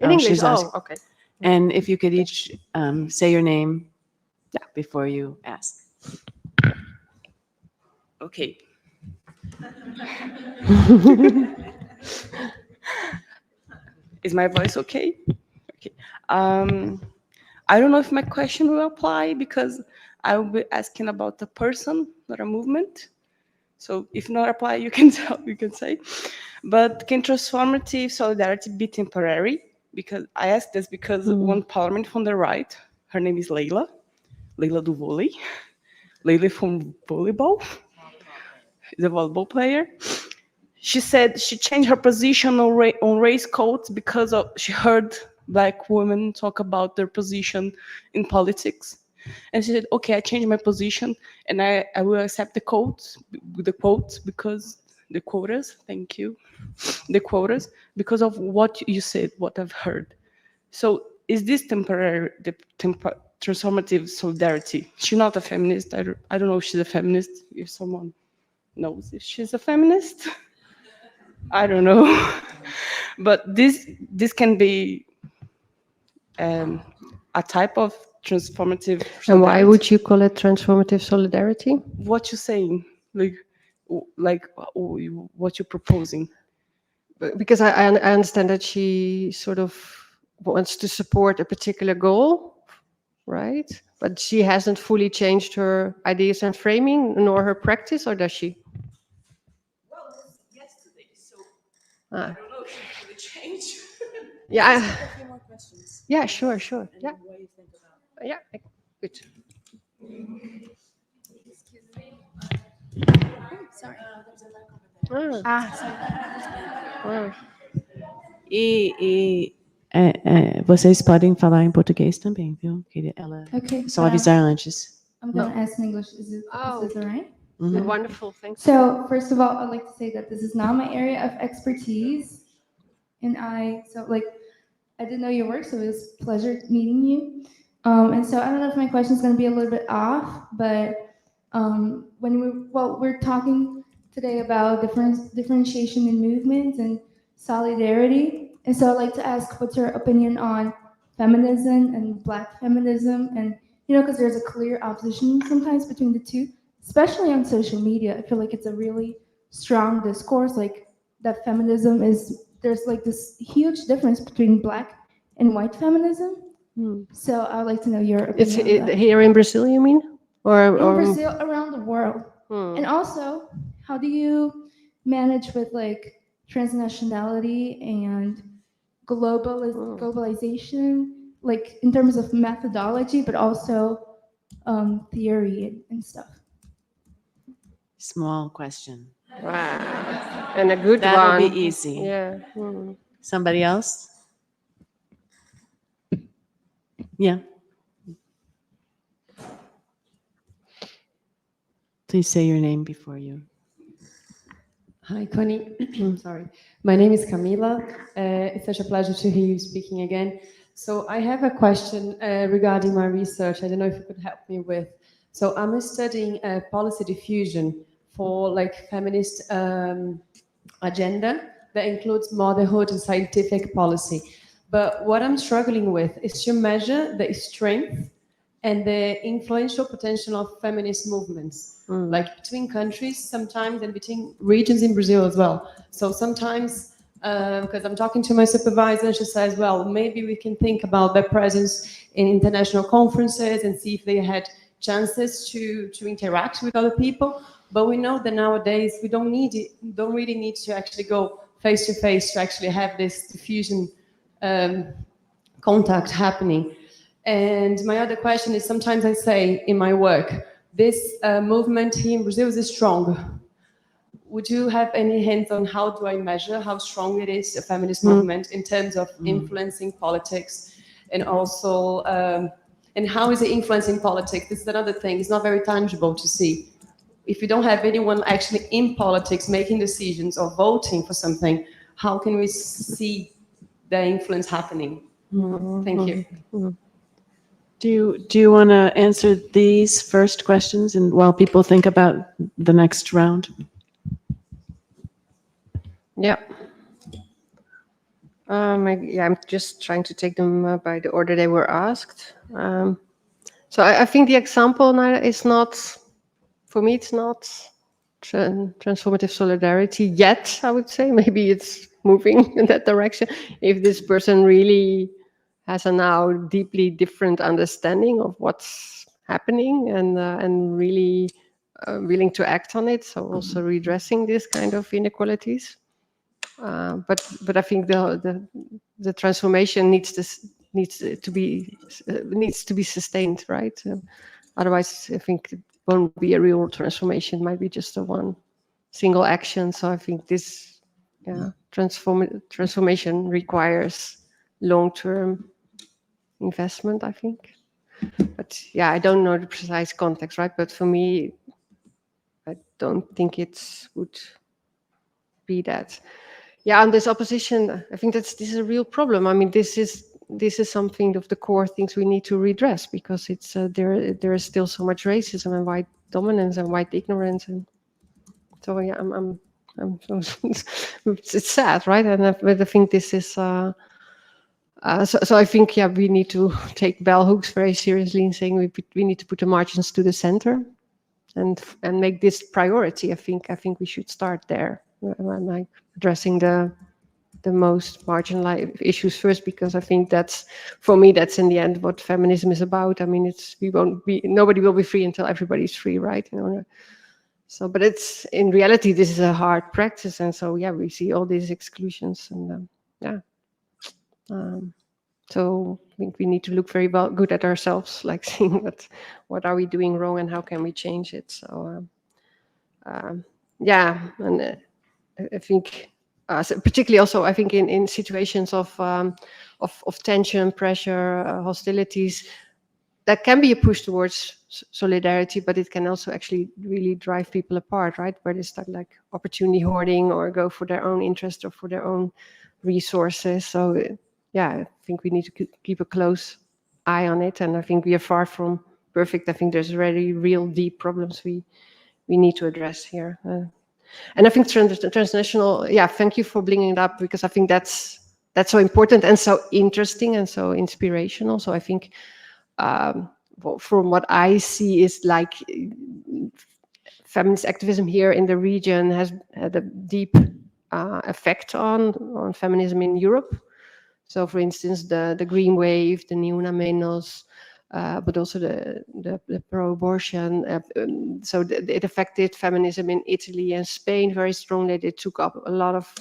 In English? Okay. And if you could each say your name before you ask. Okay. Is my voice okay? Okay. I don't know if my question will apply because I will be asking about the person, not a movement. So if not apply, you can say. But can transformative solidarity be temporary? Because I ask this because one parliament from the right, her name is Leila do vôlei. Leila from volleyball. Is a volleyball player. She said she changed her position on race codes because she heard Black women talk about their position in politics. And she said, okay, I changed my position and I will accept the quotes because the quotas, thank you, the quotas, because of what you said, what I've heard. So is this temporary, transformative solidarity? She's not a feminist. I don't know if she's a feminist, if someone knows if she's a feminist. I don't know. But this can be a type of transformative solidarity. And why would you call it transformative solidarity? What you're saying, like what you're proposing. Because I understand that she sort of wants to support a particular goal, right? But she hasn't fully changed her ideas and framing, nor her practice, or does she? Well, this is yesterday, so I don't know if she fully changed. Yeah. A few more questions. Yeah, sure. Yeah. What do you think about it? Yeah, good. Excuse me. Sorry. Sorry. Vocês podem falar em português também, viu? Ela só avisar antes. I'm going to ask in English. Is this all right? Mm-hmm. Wonderful, thanks. So first of all, I'd like to say that this is not my area of expertise, and I didn't know your work, so it was a pleasure meeting you. And so I don't know if my question is going to be a little bit off, but we're talking today about differentiation in movements and solidarity, and so I'd like to ask, what's your opinion on feminism and Black feminism, and because there's a clear opposition sometimes between the two, especially on social media. I feel like it's a really strong discourse, like that feminism there's like this huge difference between Black and white feminism. So I would like to know your opinion on that. Here in Brazil, you mean? Or Brazil, around the world? hmm. And also, how do you manage with like transnationality and globalization, like in terms of methodology, but also theory and stuff? Small question. Wow. And a good That'll one. be easy. Yeah. Hmm. Somebody else? Yeah. Please say your name before you. Hi, Conny. Sorry. My name is Camila. It's such a pleasure to hear you speaking again. So I have a question regarding my research. I don't know if you could help me with. So I'm studying policy diffusion for like feminist agenda that includes motherhood and scientific policy. But what I'm struggling with is to measure the strength and the influential potential of feminist movements, like between countries sometimes and between regions in Brazil as well. So sometimes, because I'm talking to my supervisor, she says, well, maybe we can think about their presence in international conferences and see if they had chances to interact with other people. But we know that nowadays we don't really need to actually go face to face to actually have this diffusion contact happening. And my other question is, sometimes I say in my work, this movement here in Brazil is strong. Would you have any hints on how do I measure how strong it is, a feminist movement, in terms of influencing politics, and also, and how is it influencing politics? This is another thing, it's not very tangible to see. If you don't have anyone actually in politics making decisions or voting for something, how can we see the influence happening? Thank you. Do you want to answer these first questions and while people think about the next round? Yeah. I'm just trying to take them by the order they were asked. So I think the example now is not, for me, it's not transformative solidarity yet, I would say. Maybe it's moving in that direction. If this person really has a now deeply different understanding of what's happening and really willing to act on it, so also redressing this kind of inequalities. But I think the transformation needs to be sustained, right? Otherwise, I think it won't be a real transformation. It might be just a one single action. So I think this transformation requires long-term investment, I think. But yeah, I don't know the precise context, right? But for me, I don't think it would be that. Yeah, and this opposition, I think this is a real problem. I mean, this is something of the core things we need to redress, because it's there is still so much racism and white dominance and white ignorance, and so yeah, I'm it's sad, right? But I think this is so I think we need to take bell hooks very seriously in saying we need to put the margins to the center and make this priority. I think we should start there, like addressing the most marginalized issues first, because I think that's, for me, that's in the end what feminism is about. I mean, nobody will be free until everybody's free, right? So, but it's, in reality, this is a hard practice, and so we see all these exclusions, and so I think we need to look very good at ourselves, like seeing what are we doing wrong and how can we change it. So and I think. So particularly also, I think in situations of tension, pressure, hostilities, that can be a push towards solidarity, but it can also actually really drive people apart, right? Where they start like opportunity hoarding or go for their own interest or for their own resources. So I think we need to keep a close eye on it, and I think we are far from perfect. I think there's already real deep problems we need to address here. And I think transnational, thank you for bringing it up, because I think that's so important and so interesting and so inspirational. So I think from what I see is like feminist activism here in the region has had a deep effect on feminism in Europe. So for instance, the Green Wave, the Ni Una Menos, but also the pro-abortion. So it affected feminism in Italy and Spain very strongly. They took up a lot of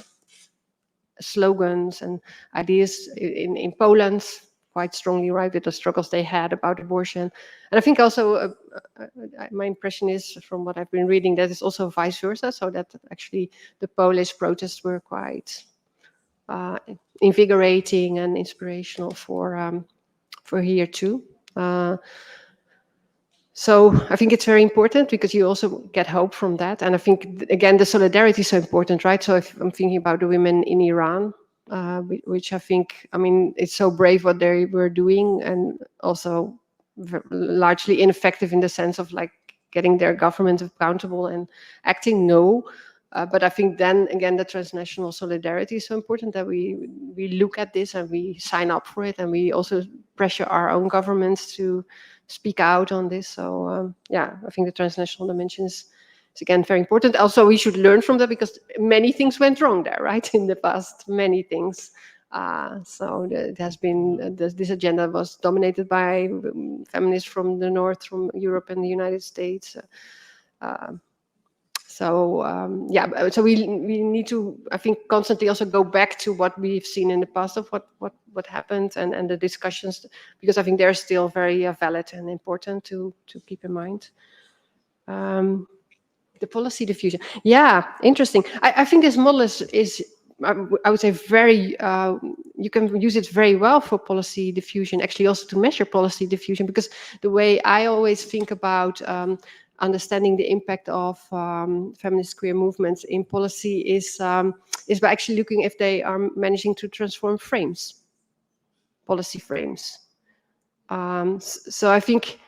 slogans and ideas in Poland quite strongly, right, with the struggles they had about abortion. And I think also my impression is, from what I've been reading, that it's also vice versa, so that actually the Polish protests were quite invigorating and inspirational for here too. So I think it's very important because you also get hope from that. And I think, again, the solidarity is so important, right? So if I'm thinking about the women in Iran, which I think, I mean, it's so brave what they were doing, and also largely ineffective in the sense of like getting their government accountable and acting. No. But I think then again, the transnational solidarity is so important, that we look at this and we sign up for it, and we also pressure our own governments to speak out on this. So yeah, I think the transnational dimension is again very important. Also, we should learn from that, because many things went wrong there, right, in the past, many things. So it has been, this agenda was dominated by feminists from the north, from Europe and the United States. Yeah, so we need to, I think, constantly also go back to what we've seen in the past of what happened, and the discussions, because I think they're still very valid and important to keep in mind. The policy diffusion, yeah, interesting. I think this model is I would say very, you can use it very well for policy diffusion, actually also to measure policy diffusion, because the way I always think about understanding the impact of feminist queer movements in policy is by actually looking if they are managing to transform frames, policy frames. So I think,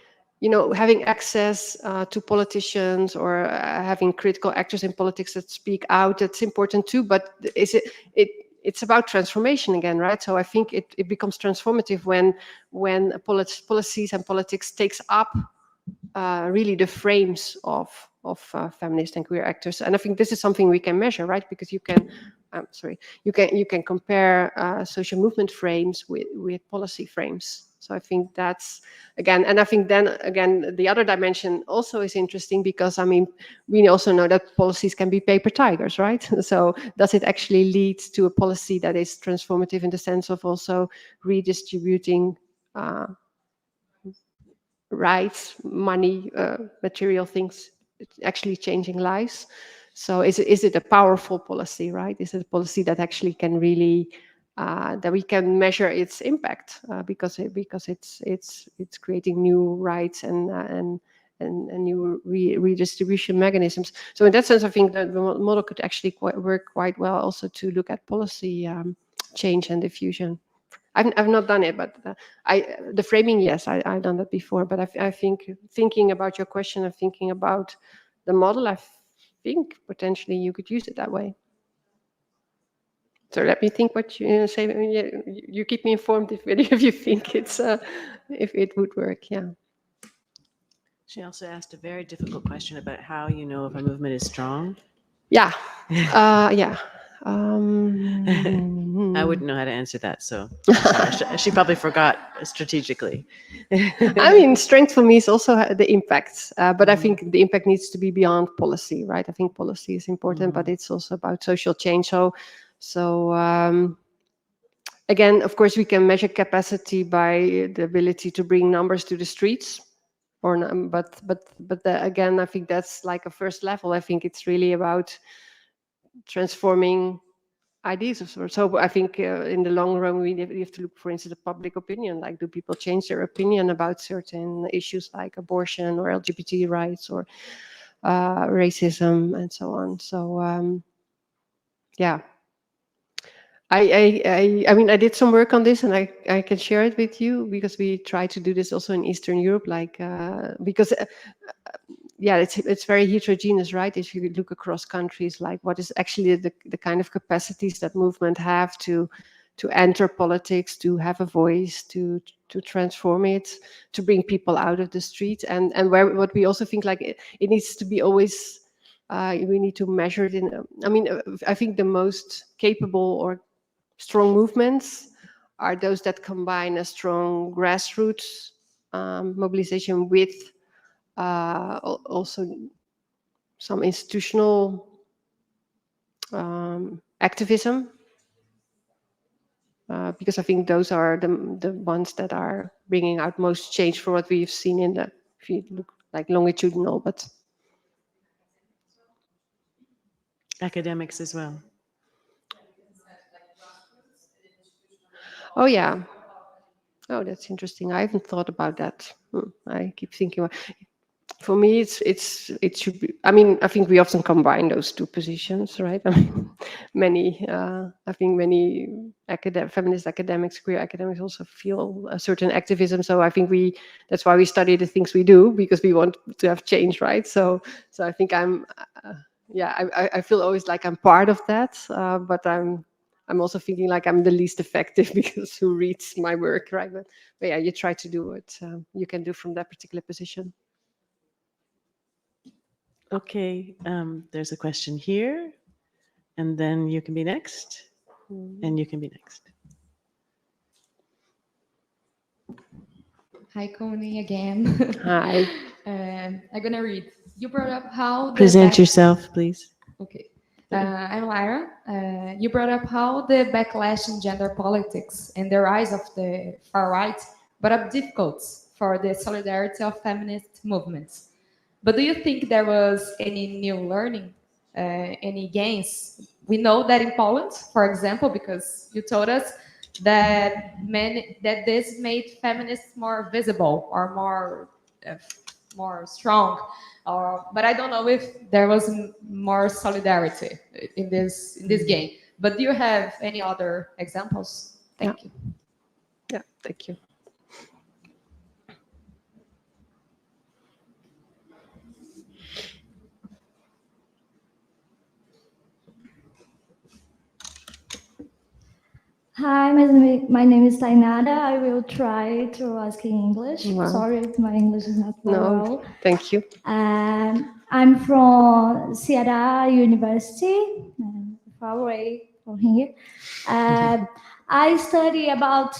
you know, having access to politicians, or having critical actors in politics that speak out, that's important too. But it's about transformation again, right? So I think it becomes transformative when policies and politics takes up really the frames of feminist and queer actors. And I think this is something we can measure, right? Because you can, you can compare social movement frames with policy frames. So I think that's, again, and I think then again, the other dimension also is interesting, because I mean, we also know that policies can be paper tigers, right? So does it actually lead to a policy that is transformative in the sense of also redistributing rights, money, material things, actually changing lives? So is it a powerful policy, right? Is it a policy that actually can really that we can measure its impact, because it's creating new rights and new redistribution mechanisms. So in that sense, I think that the model could actually work quite well also to look at policy change and diffusion. I've not done it, but the framing, yes, I've done that before. But I think thinking about your question and thinking about the model, I think potentially you could use it that way. So let me think what you say. You keep me informed if you think it's if it would work. Yeah. She also asked a very difficult question about how you know if a movement is strong. Yeah. Yeah. I wouldn't know how to answer that, so she probably forgot strategically. I mean, strength for me is also the impact, but I think the impact needs to be beyond policy, right? I think policy is important, but it's also about social change. So again, of course, we can measure capacity by the ability to bring numbers to the streets, but again, I think that's like a first level. I think it's really about transforming ideas of sorts. So I think in the long run, we have to look, for instance, at public opinion. Like, do people change their opinion about certain issues like abortion or LGBT rights or racism and so on? So yeah. I mean, I did some work on this, and I can share it with you, because we try to do this also in Eastern Europe, like because yeah, it's very heterogeneous, right? If you look across countries, like what is actually the kind of capacities that movement have to enter politics, to have a voice, to transform it, to bring people out of the street, and what we also think, like it needs to be always we need to measure it in. I mean, I think the most capable or strong movements are those that combine a strong grassroots mobilization with also some institutional activism, because I think those are the ones that are bringing out most change for what we've seen in the, if you look like longitudinal, but Academics as well. oh yeah. Oh, that's interesting. I haven't thought about that. I keep thinking, for me, it should be. I mean, I think we often combine those two positions, right? I mean, I think many feminist academics, queer academics, also feel a certain activism. So I think that's why we study the things we do, because we want to have change, right? So I think I feel always like I'm part of that, but I'm also thinking like I'm the least effective, because who reads my work, right? But yeah, you try to do what you can do from that particular position. Okay, there's a question here, and then you can be next, and you can be next. Hi, Conny, again. Hi. I'm gonna read. You brought up how the Present yourself, please. Okay. I'm Lyra. You brought up how the backlash in gender politics and the rise of the far right brought up difficulties for the solidarity of feminist movements. But do you think there was any new learning, any gains? We know that in Poland, for example, because you told us that this made feminists more visible or more strong. But I don't know if there was more solidarity in this game. But do you have any other examples? Thank you. Yeah, thank you. Hi, my name is Tainada. I will try to ask in English. Wow. Sorry if my English is not very well. Thank you. I'm from Ceará University, far away from here. I study about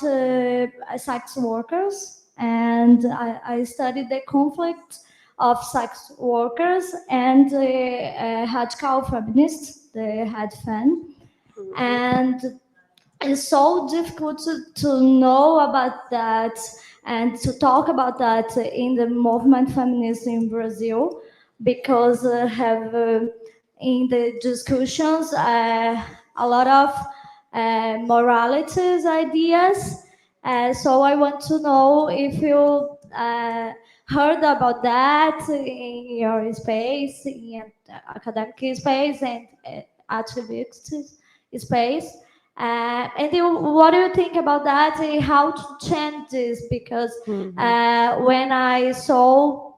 sex workers, and I study the conflict of sex workers and radical feminists, the RadFem. And it's so difficult to know about that and to talk about that in the movement feminism in Brazil, because have in the discussions a lot of moralities ideas. So I want to know if you heard about that in your space, in academic space and activist space. And what do you think about that? How to change this? Because when I saw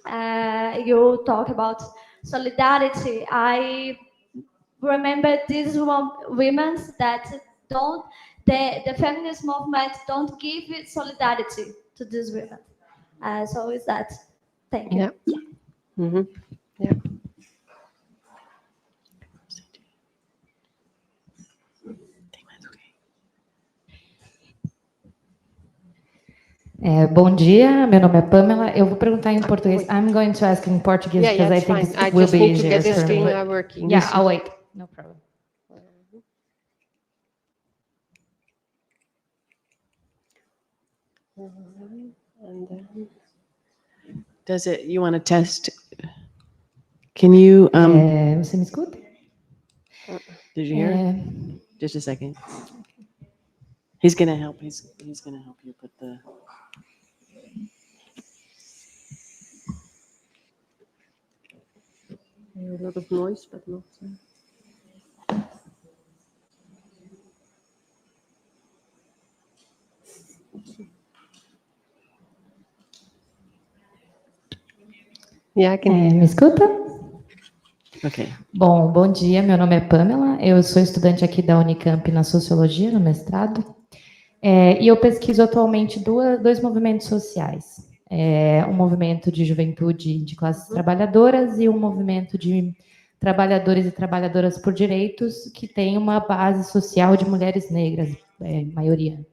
you talk about solidarity, I remember these women that don't, the feminist movement don't give solidarity to these women. So is that? Thank you. Yeah. Mm-hmm. Yeah. Bom dia, meu nome é Pamela. Eu vou perguntar em português. I'm going to ask in Portuguese because I think it will be easier for me. Working. Yeah, I'll wait. No problem. And then... Does it? You want to test? Can you? Você me escuta? Did you hear? Just a second. He's gonna help. He's gonna help you put the. A lot of noise, but not. Yeah, I can hear you. Me escuta? Okay. Bom dia, meu nome é Pamela, eu sou estudante aqui da Unicamp na Sociologia, no mestrado, e eu pesquiso atualmente dois movimentos sociais, um movimento de juventude de classes trabalhadoras e um movimento de trabalhadores e trabalhadoras por direitos que tem uma base social de mulheres negras, maioria.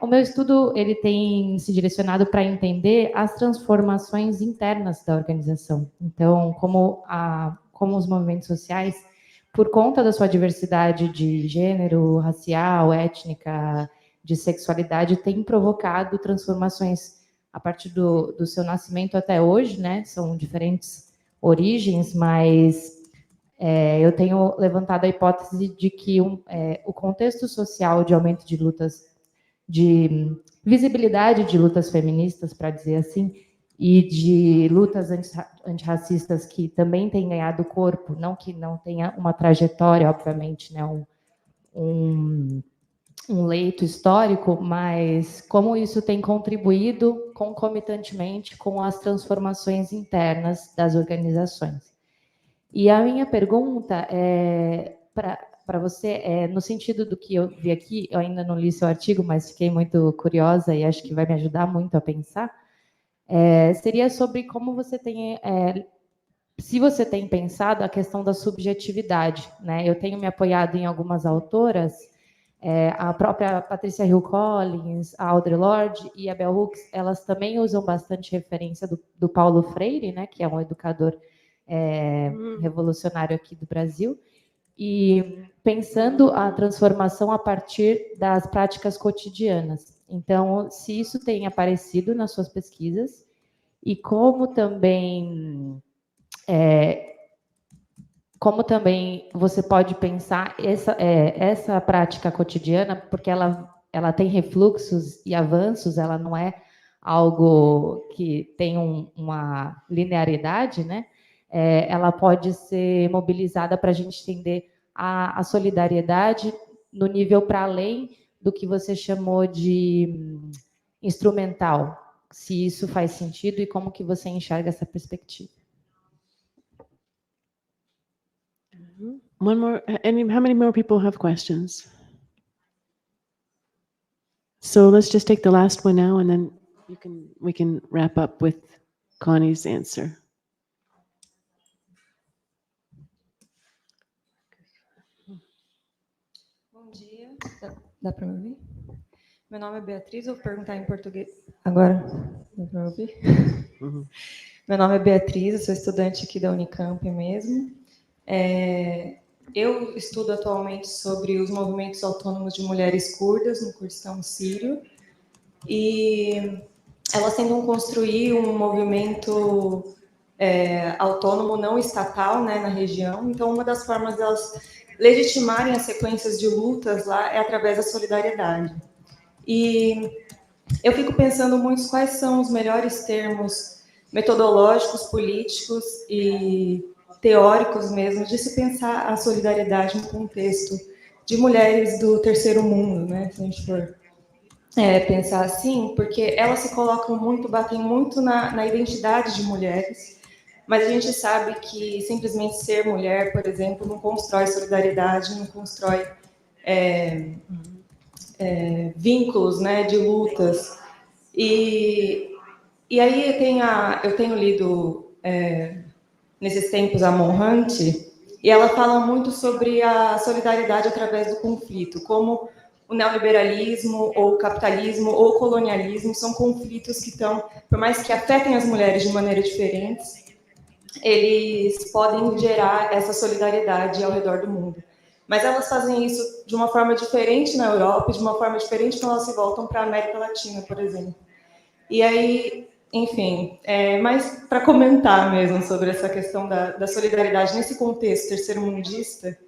O meu estudo ele tem se direcionado para entender as transformações internas da organização. Então, como os movimentos sociais, por conta da sua diversidade de gênero, racial, étnica, de sexualidade, têm provocado transformações a partir do seu nascimento até hoje, né? São diferentes origens, mas eu tenho levantado a hipótese de que o contexto social de aumento de lutas, de visibilidade de lutas feministas, para dizer assim, e de lutas antirracistas que também têm ganhado corpo, não que não tenha uma trajetória, obviamente, né, um leito histórico, mas como isso tem contribuído concomitantemente com as transformações internas das organizações. E a minha pergunta para você no sentido do que eu vi aqui, eu ainda não li seu artigo, mas fiquei muito curiosa e acho que vai me ajudar muito a pensar, seria sobre como você tem, se você tem pensado a questão da subjetividade, né? Eu tenho me apoiado em algumas autoras, a própria Patricia Hill Collins, a Audre Lorde e a Bell Hooks, elas também usam bastante referência do Paulo Freire, né? Que é um educador revolucionário aqui do Brasil, e pensando a transformação a partir das práticas cotidianas. Então, se isso tem aparecido nas suas pesquisas, e como também você pode pensar essa prática cotidiana, porque ela tem refluxos e avanços, ela não é algo que tem uma linearidade, né? Ela pode ser mobilizada para a gente entender a solidariedade no nível para além do que você chamou de instrumental, se isso faz sentido e como que você enxerga essa perspectiva. One more, how many more people have questions? So let's just take the last one now, and then we can wrap up with Connie's answer. Bom dia, dá para me ouvir? Meu nome é Beatriz, eu vou perguntar em português. Agora, dá para me ouvir? Uhum. Meu nome é Beatriz, eu sou estudante aqui da Unicamp mesmo. Eu estudo atualmente sobre os movimentos autônomos de mulheres curdas no Kurdistão sírio, e elas tentam construir um movimento autônomo não estatal, né, na região. Então, uma das formas delas legitimarem as sequências de lutas lá é através da solidariedade. E eu fico pensando muito quais são os melhores termos metodológicos, políticos e teóricos mesmo, de se pensar a solidariedade no contexto de mulheres do terceiro mundo, né? Se a gente for pensar assim, porque elas se colocam muito, batem muito na identidade de mulheres, mas a gente sabe que simplesmente ser mulher, por exemplo, não constrói solidariedade, não constrói vínculos, né, de lutas. E aí eu tenho lido nesses tempos a Monhunt, e ela fala muito sobre a solidariedade através do conflito, como o neoliberalismo, ou o capitalismo, ou o colonialismo são conflitos que estão, por mais que afetem as mulheres de maneira diferente, eles podem gerar essa solidariedade ao redor do mundo. Mas elas fazem isso de uma forma diferente na Europa, de uma forma diferente quando elas se voltam para a América Latina, por exemplo. E aí, enfim, mas para comentar mesmo sobre essa questão da solidariedade nesse contexto terceiro-mundista,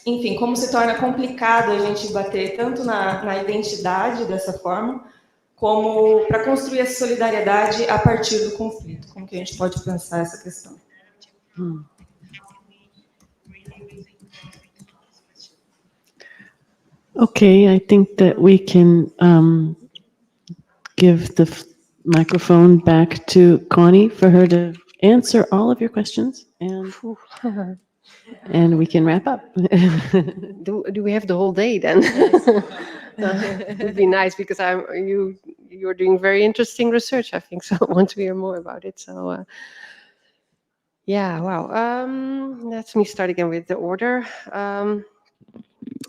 enfim, como se torna complicado a gente bater tanto na identidade dessa forma, como para construir essa solidariedade a partir do conflito. Como que a gente pode pensar essa questão? Okay, I think that we can give the microphone back to Connie for her to answer all of your questions, and we can wrap up. Do we have the whole day then? It would be nice, because you're doing very interesting research, I think, so I want to hear more about it. So yeah, wow. Let me start again with the order.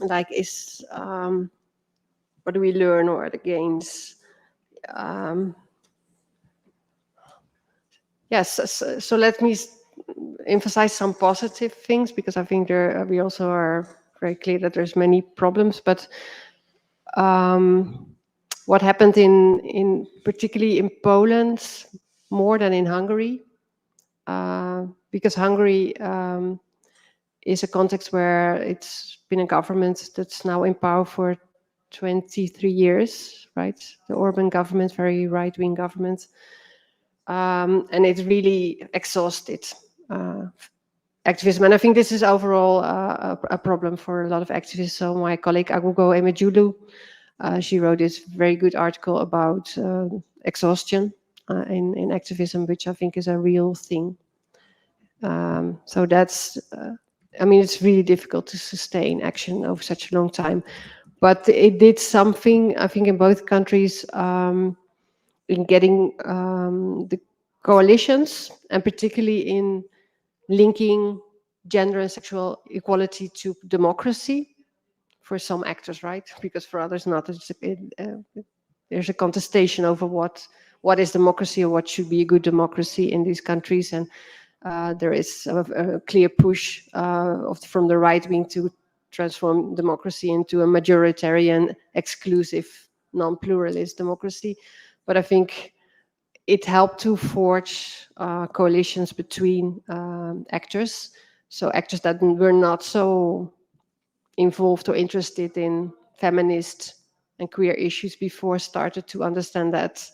like what do we learn, or are the gains? Yes, so let me emphasize some positive things, because I think we also are very clear that there's many problems. But what happened in particularly in Poland more than in Hungary, because Hungary is a context where it's been a government that's now in power for 23 years, right? The Orban government, very right-wing government. And it really exhausted activism. And I think this is overall a problem for a lot of activists. So my colleague Agugo Egydio, she wrote this very good article about exhaustion in activism, which I think is a real thing. So that's, I mean, it's really difficult to sustain action over such a long time. But it did something, I think, in both countries, in getting the coalitions, and particularly in linking gender and sexual equality to democracy for some actors, right? Because for others not. There's a contestation over what is democracy, or what should be a good democracy in these countries. And there is a clear push from the right wing to transform democracy into a majoritarian, exclusive, non-pluralist democracy. But I think it helped to forge coalitions between actors. So actors that were not so involved or interested in feminist and queer issues before started to understand that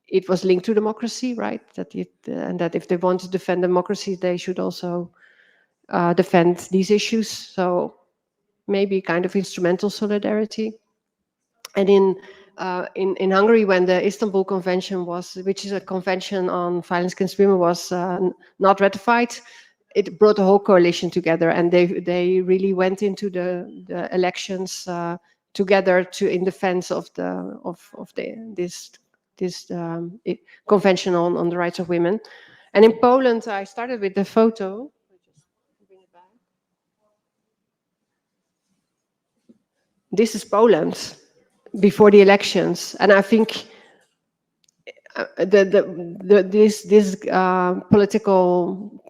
it was linked to democracy, right? And that if they want to defend democracy, they should also defend these issues. So maybe kind of instrumental solidarity. And in Hungary, when the Istanbul Convention was, which is a convention on violence against women, was not ratified, it brought the whole coalition together, and they really went into the elections together in defense of this convention on the rights of women. And in Poland, I started with the photo. This is Poland before the elections, and I think this political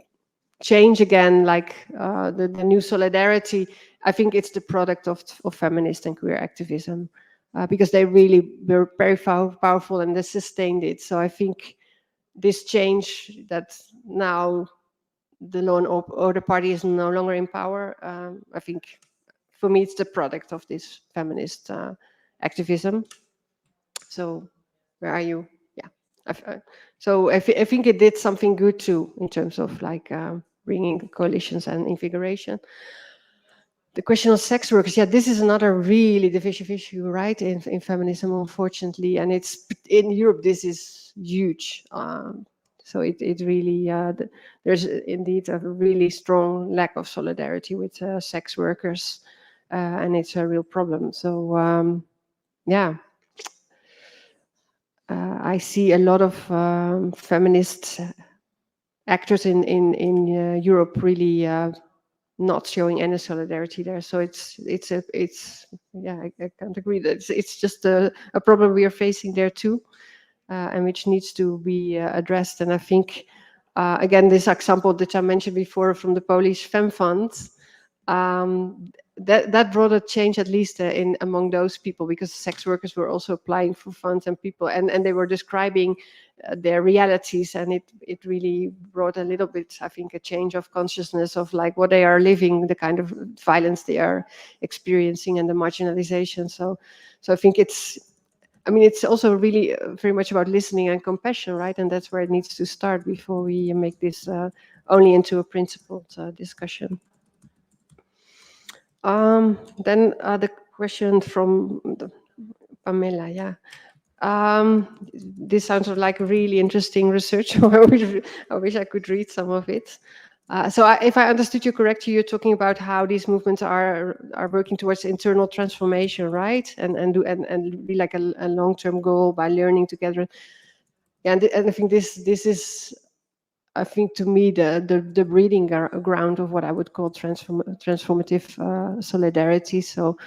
change again, like the new solidarity, I think it's the product of feminist and queer activism, because they really were very powerful and they sustained it. So I think this change, that now the Law and Order Party is no longer in power, I think for me it's the product of this feminist activism. So where are you? Yeah. So I think it did something good too, in terms of like bringing coalitions and invigoration. The question of sex workers, yeah, this is another really divisive issue, right, in feminism, unfortunately, and it's in Europe. This is huge. So it really there's indeed a really strong lack of solidarity with sex workers, and it's a real problem. So yeah. I see a lot of feminist actors in Europe really not showing any solidarity there. So it's yeah, I can't agree that it's just a problem we are facing there too, and which needs to be addressed. And I think again, this example that I mentioned before from the Polish Fem Fund, that brought a change, at least among those people, because sex workers were also applying for funds, and people and they were describing their realities, and it really brought a little bit, I think, a change of consciousness of like what they are living, the kind of violence they are experiencing, and the marginalization. So I think it's also really very much about listening and compassion, right? And that's where it needs to start before we make this only into a principled discussion. Then the question from Pamela, yeah. This sounds like really interesting research. I wish I could read some of it. So if I understood you correctly, you're talking about how these movements are working towards internal transformation, right? And be like a long-term goal by learning together. Yeah, and I think this is I think to me the breeding ground of what I would call transformative solidarity. So,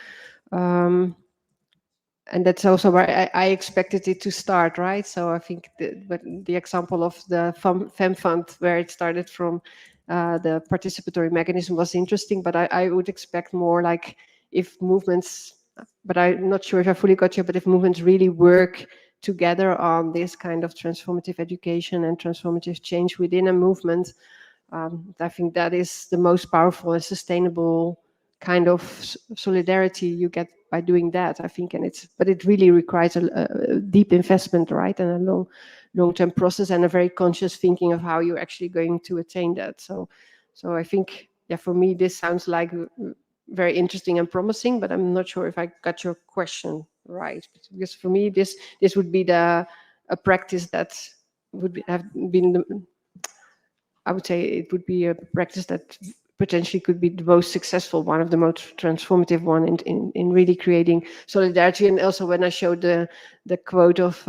and that's also where I expected it to start, right? So I think the example of the Fem Fund, where it started from, the participatory mechanism was interesting, but I would expect more like if movements, but I'm not sure if I fully got you, but if movements really work together on this kind of transformative education and transformative change within a movement, I think that is the most powerful and sustainable kind of solidarity you get by doing that, I think. But it really requires a deep investment, right, and a long-term process and a very conscious thinking of how you're actually going to attain that. So I think, yeah, for me this sounds like very interesting and promising, but I'm not sure if I got your question right. Because for me, this would be a practice that would have been, I would say it would be a practice that potentially could be the most successful one, of the most transformative one in really creating solidarity. And also when I showed the quote of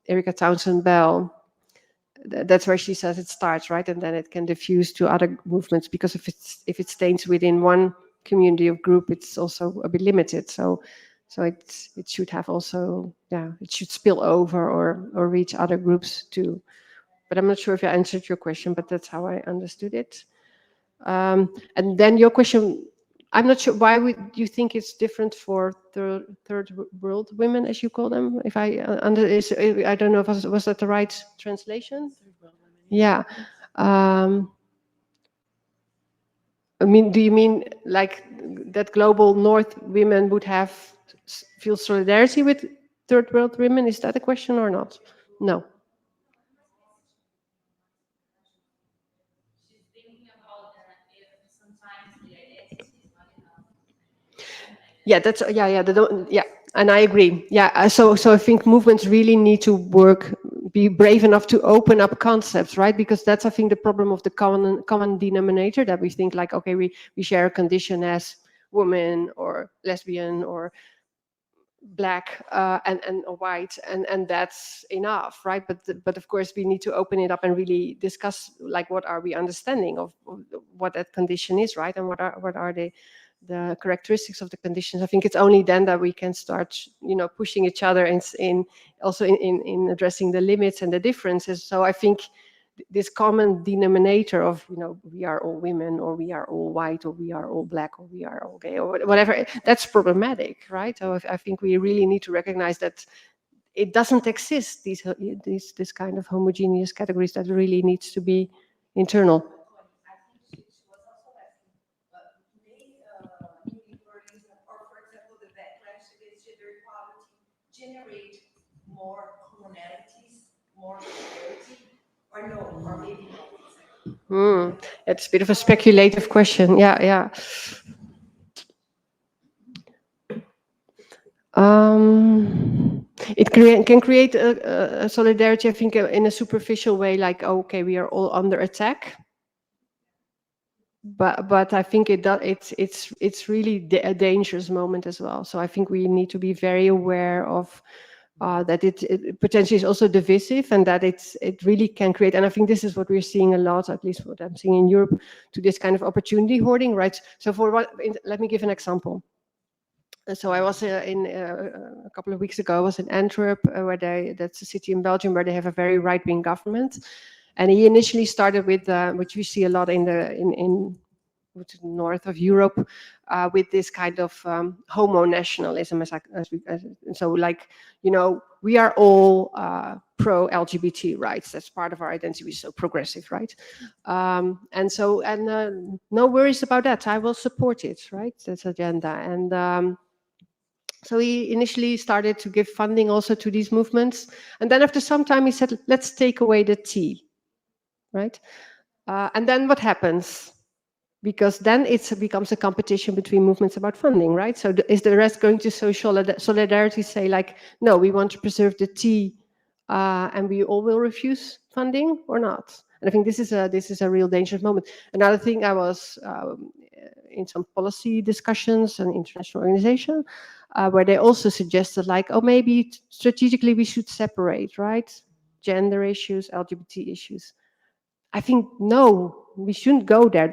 Erica Townsend Bell, that's where she says it starts, right, and then it can diffuse to other movements, because if it stays within one community of group, it's also a bit limited. So it should have also, yeah, it should spill over or reach other groups too. But I'm not sure if I answered your question, but that's how I understood it. And then your question, I'm not sure, why would you think it's different for third world women, as you call them? If I I don't know if was that the right translation? Yeah. I mean, do you mean like that global North women would feel solidarity with third world women? Is that a question or not? No. Yeah, that's yeah, and I agree. Yeah, so I think movements really need to be brave enough to open up concepts, right? Because that's, I think, the problem of the common denominator, that we think like, okay, we share a condition as woman or lesbian or black and white, and that's enough, right? But of course we need to open it up and really discuss, like, what are we understanding of what that condition is, right? And what are the characteristics of the conditions. I think it's only then that we can start, pushing each other in addressing the limits and the differences. So I think this common denominator of, we are all women, or we are all white, or we are all black, or we are all gay, or whatever, that's problematic, right? So I think we really need to recognize that it doesn't exist, this kind of homogeneous categories, that really needs to be internal. Generate more commonalities, more solidarity, or no, or maybe not? It's a bit of a speculative question. Yeah. It can create a solidarity, I think, in a superficial way, like, okay, we are all under attack. But I think it's really a dangerous moment as well. So I think we need to be very aware of that it potentially is also divisive, and that it really can create. And I think this is what we're seeing a lot, at least what I'm seeing in Europe, to this kind of opportunity hoarding, right? So let me give an example. So I was a couple of weeks ago, I was in Antwerp, that's a city in Belgium where they have a very right-wing government. And he initially started with, which we see a lot in north of Europe, with this kind of homo nationalism, so like, we are all pro LGBT rights. That's part of our identity. We're so progressive, right? And no worries about that. I will support it, right? That's agenda. And so he initially started to give funding also to these movements. And then after some time he said, let's take away the T, right? And then what happens? Because then it becomes a competition between movements about funding, right? So is the rest going to social solidarity say, like, no, we want to preserve the T, and we all will refuse funding, or not? And I think this is a real dangerous moment. Another thing, I was in some policy discussions and international organization, where they also suggested, like, oh, maybe strategically we should separate, right? Gender issues, LGBT issues. I think, no, we shouldn't go there.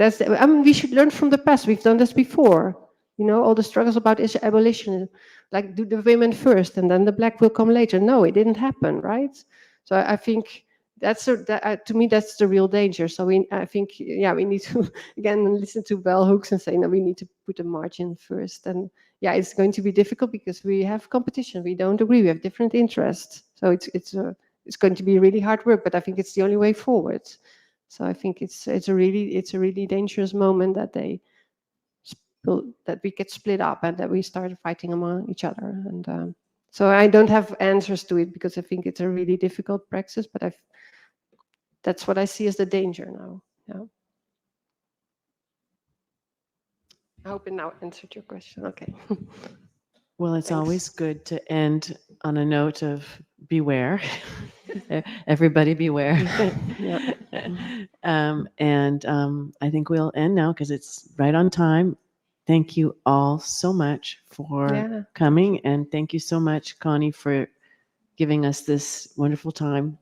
We should learn from the past. We've done this before. All the struggles about abolition, like do the women first and then the black will come later. No, it didn't happen, right? So I think to me, that's the real danger. So I think we need to, again, listen to bell hooks and say, no, we need to put a margin first. And yeah, it's going to be difficult because we have competition. We don't agree. We have different interests. So it's going to be really hard work, but I think it's the only way forward. So I think it's a really dangerous moment that we get split up and that we start fighting among each other. And so I don't have answers to it because I think it's a really difficult practice, but that's what I see as the danger now. Yeah. I hope it now answered your question. Okay. Well, it's Thanks. always good to end on a note of beware. Everybody beware. Yeah. I think we'll end now because it's right on time. Thank you all so much for coming. And thank you so much, Conny, for giving us this wonderful time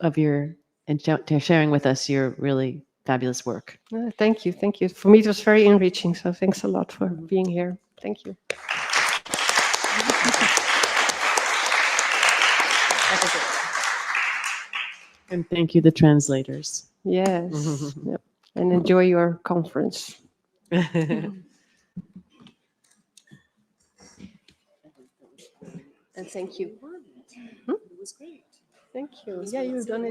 of sharing with us your really fabulous work. Thank you. Thank you. For me, it was very enriching. So thanks a lot for being here. Thank you. And thank you, the translators. Yes. Yep. And enjoy your conference. And thank you. It was great. Thank you. Yeah, you've done it.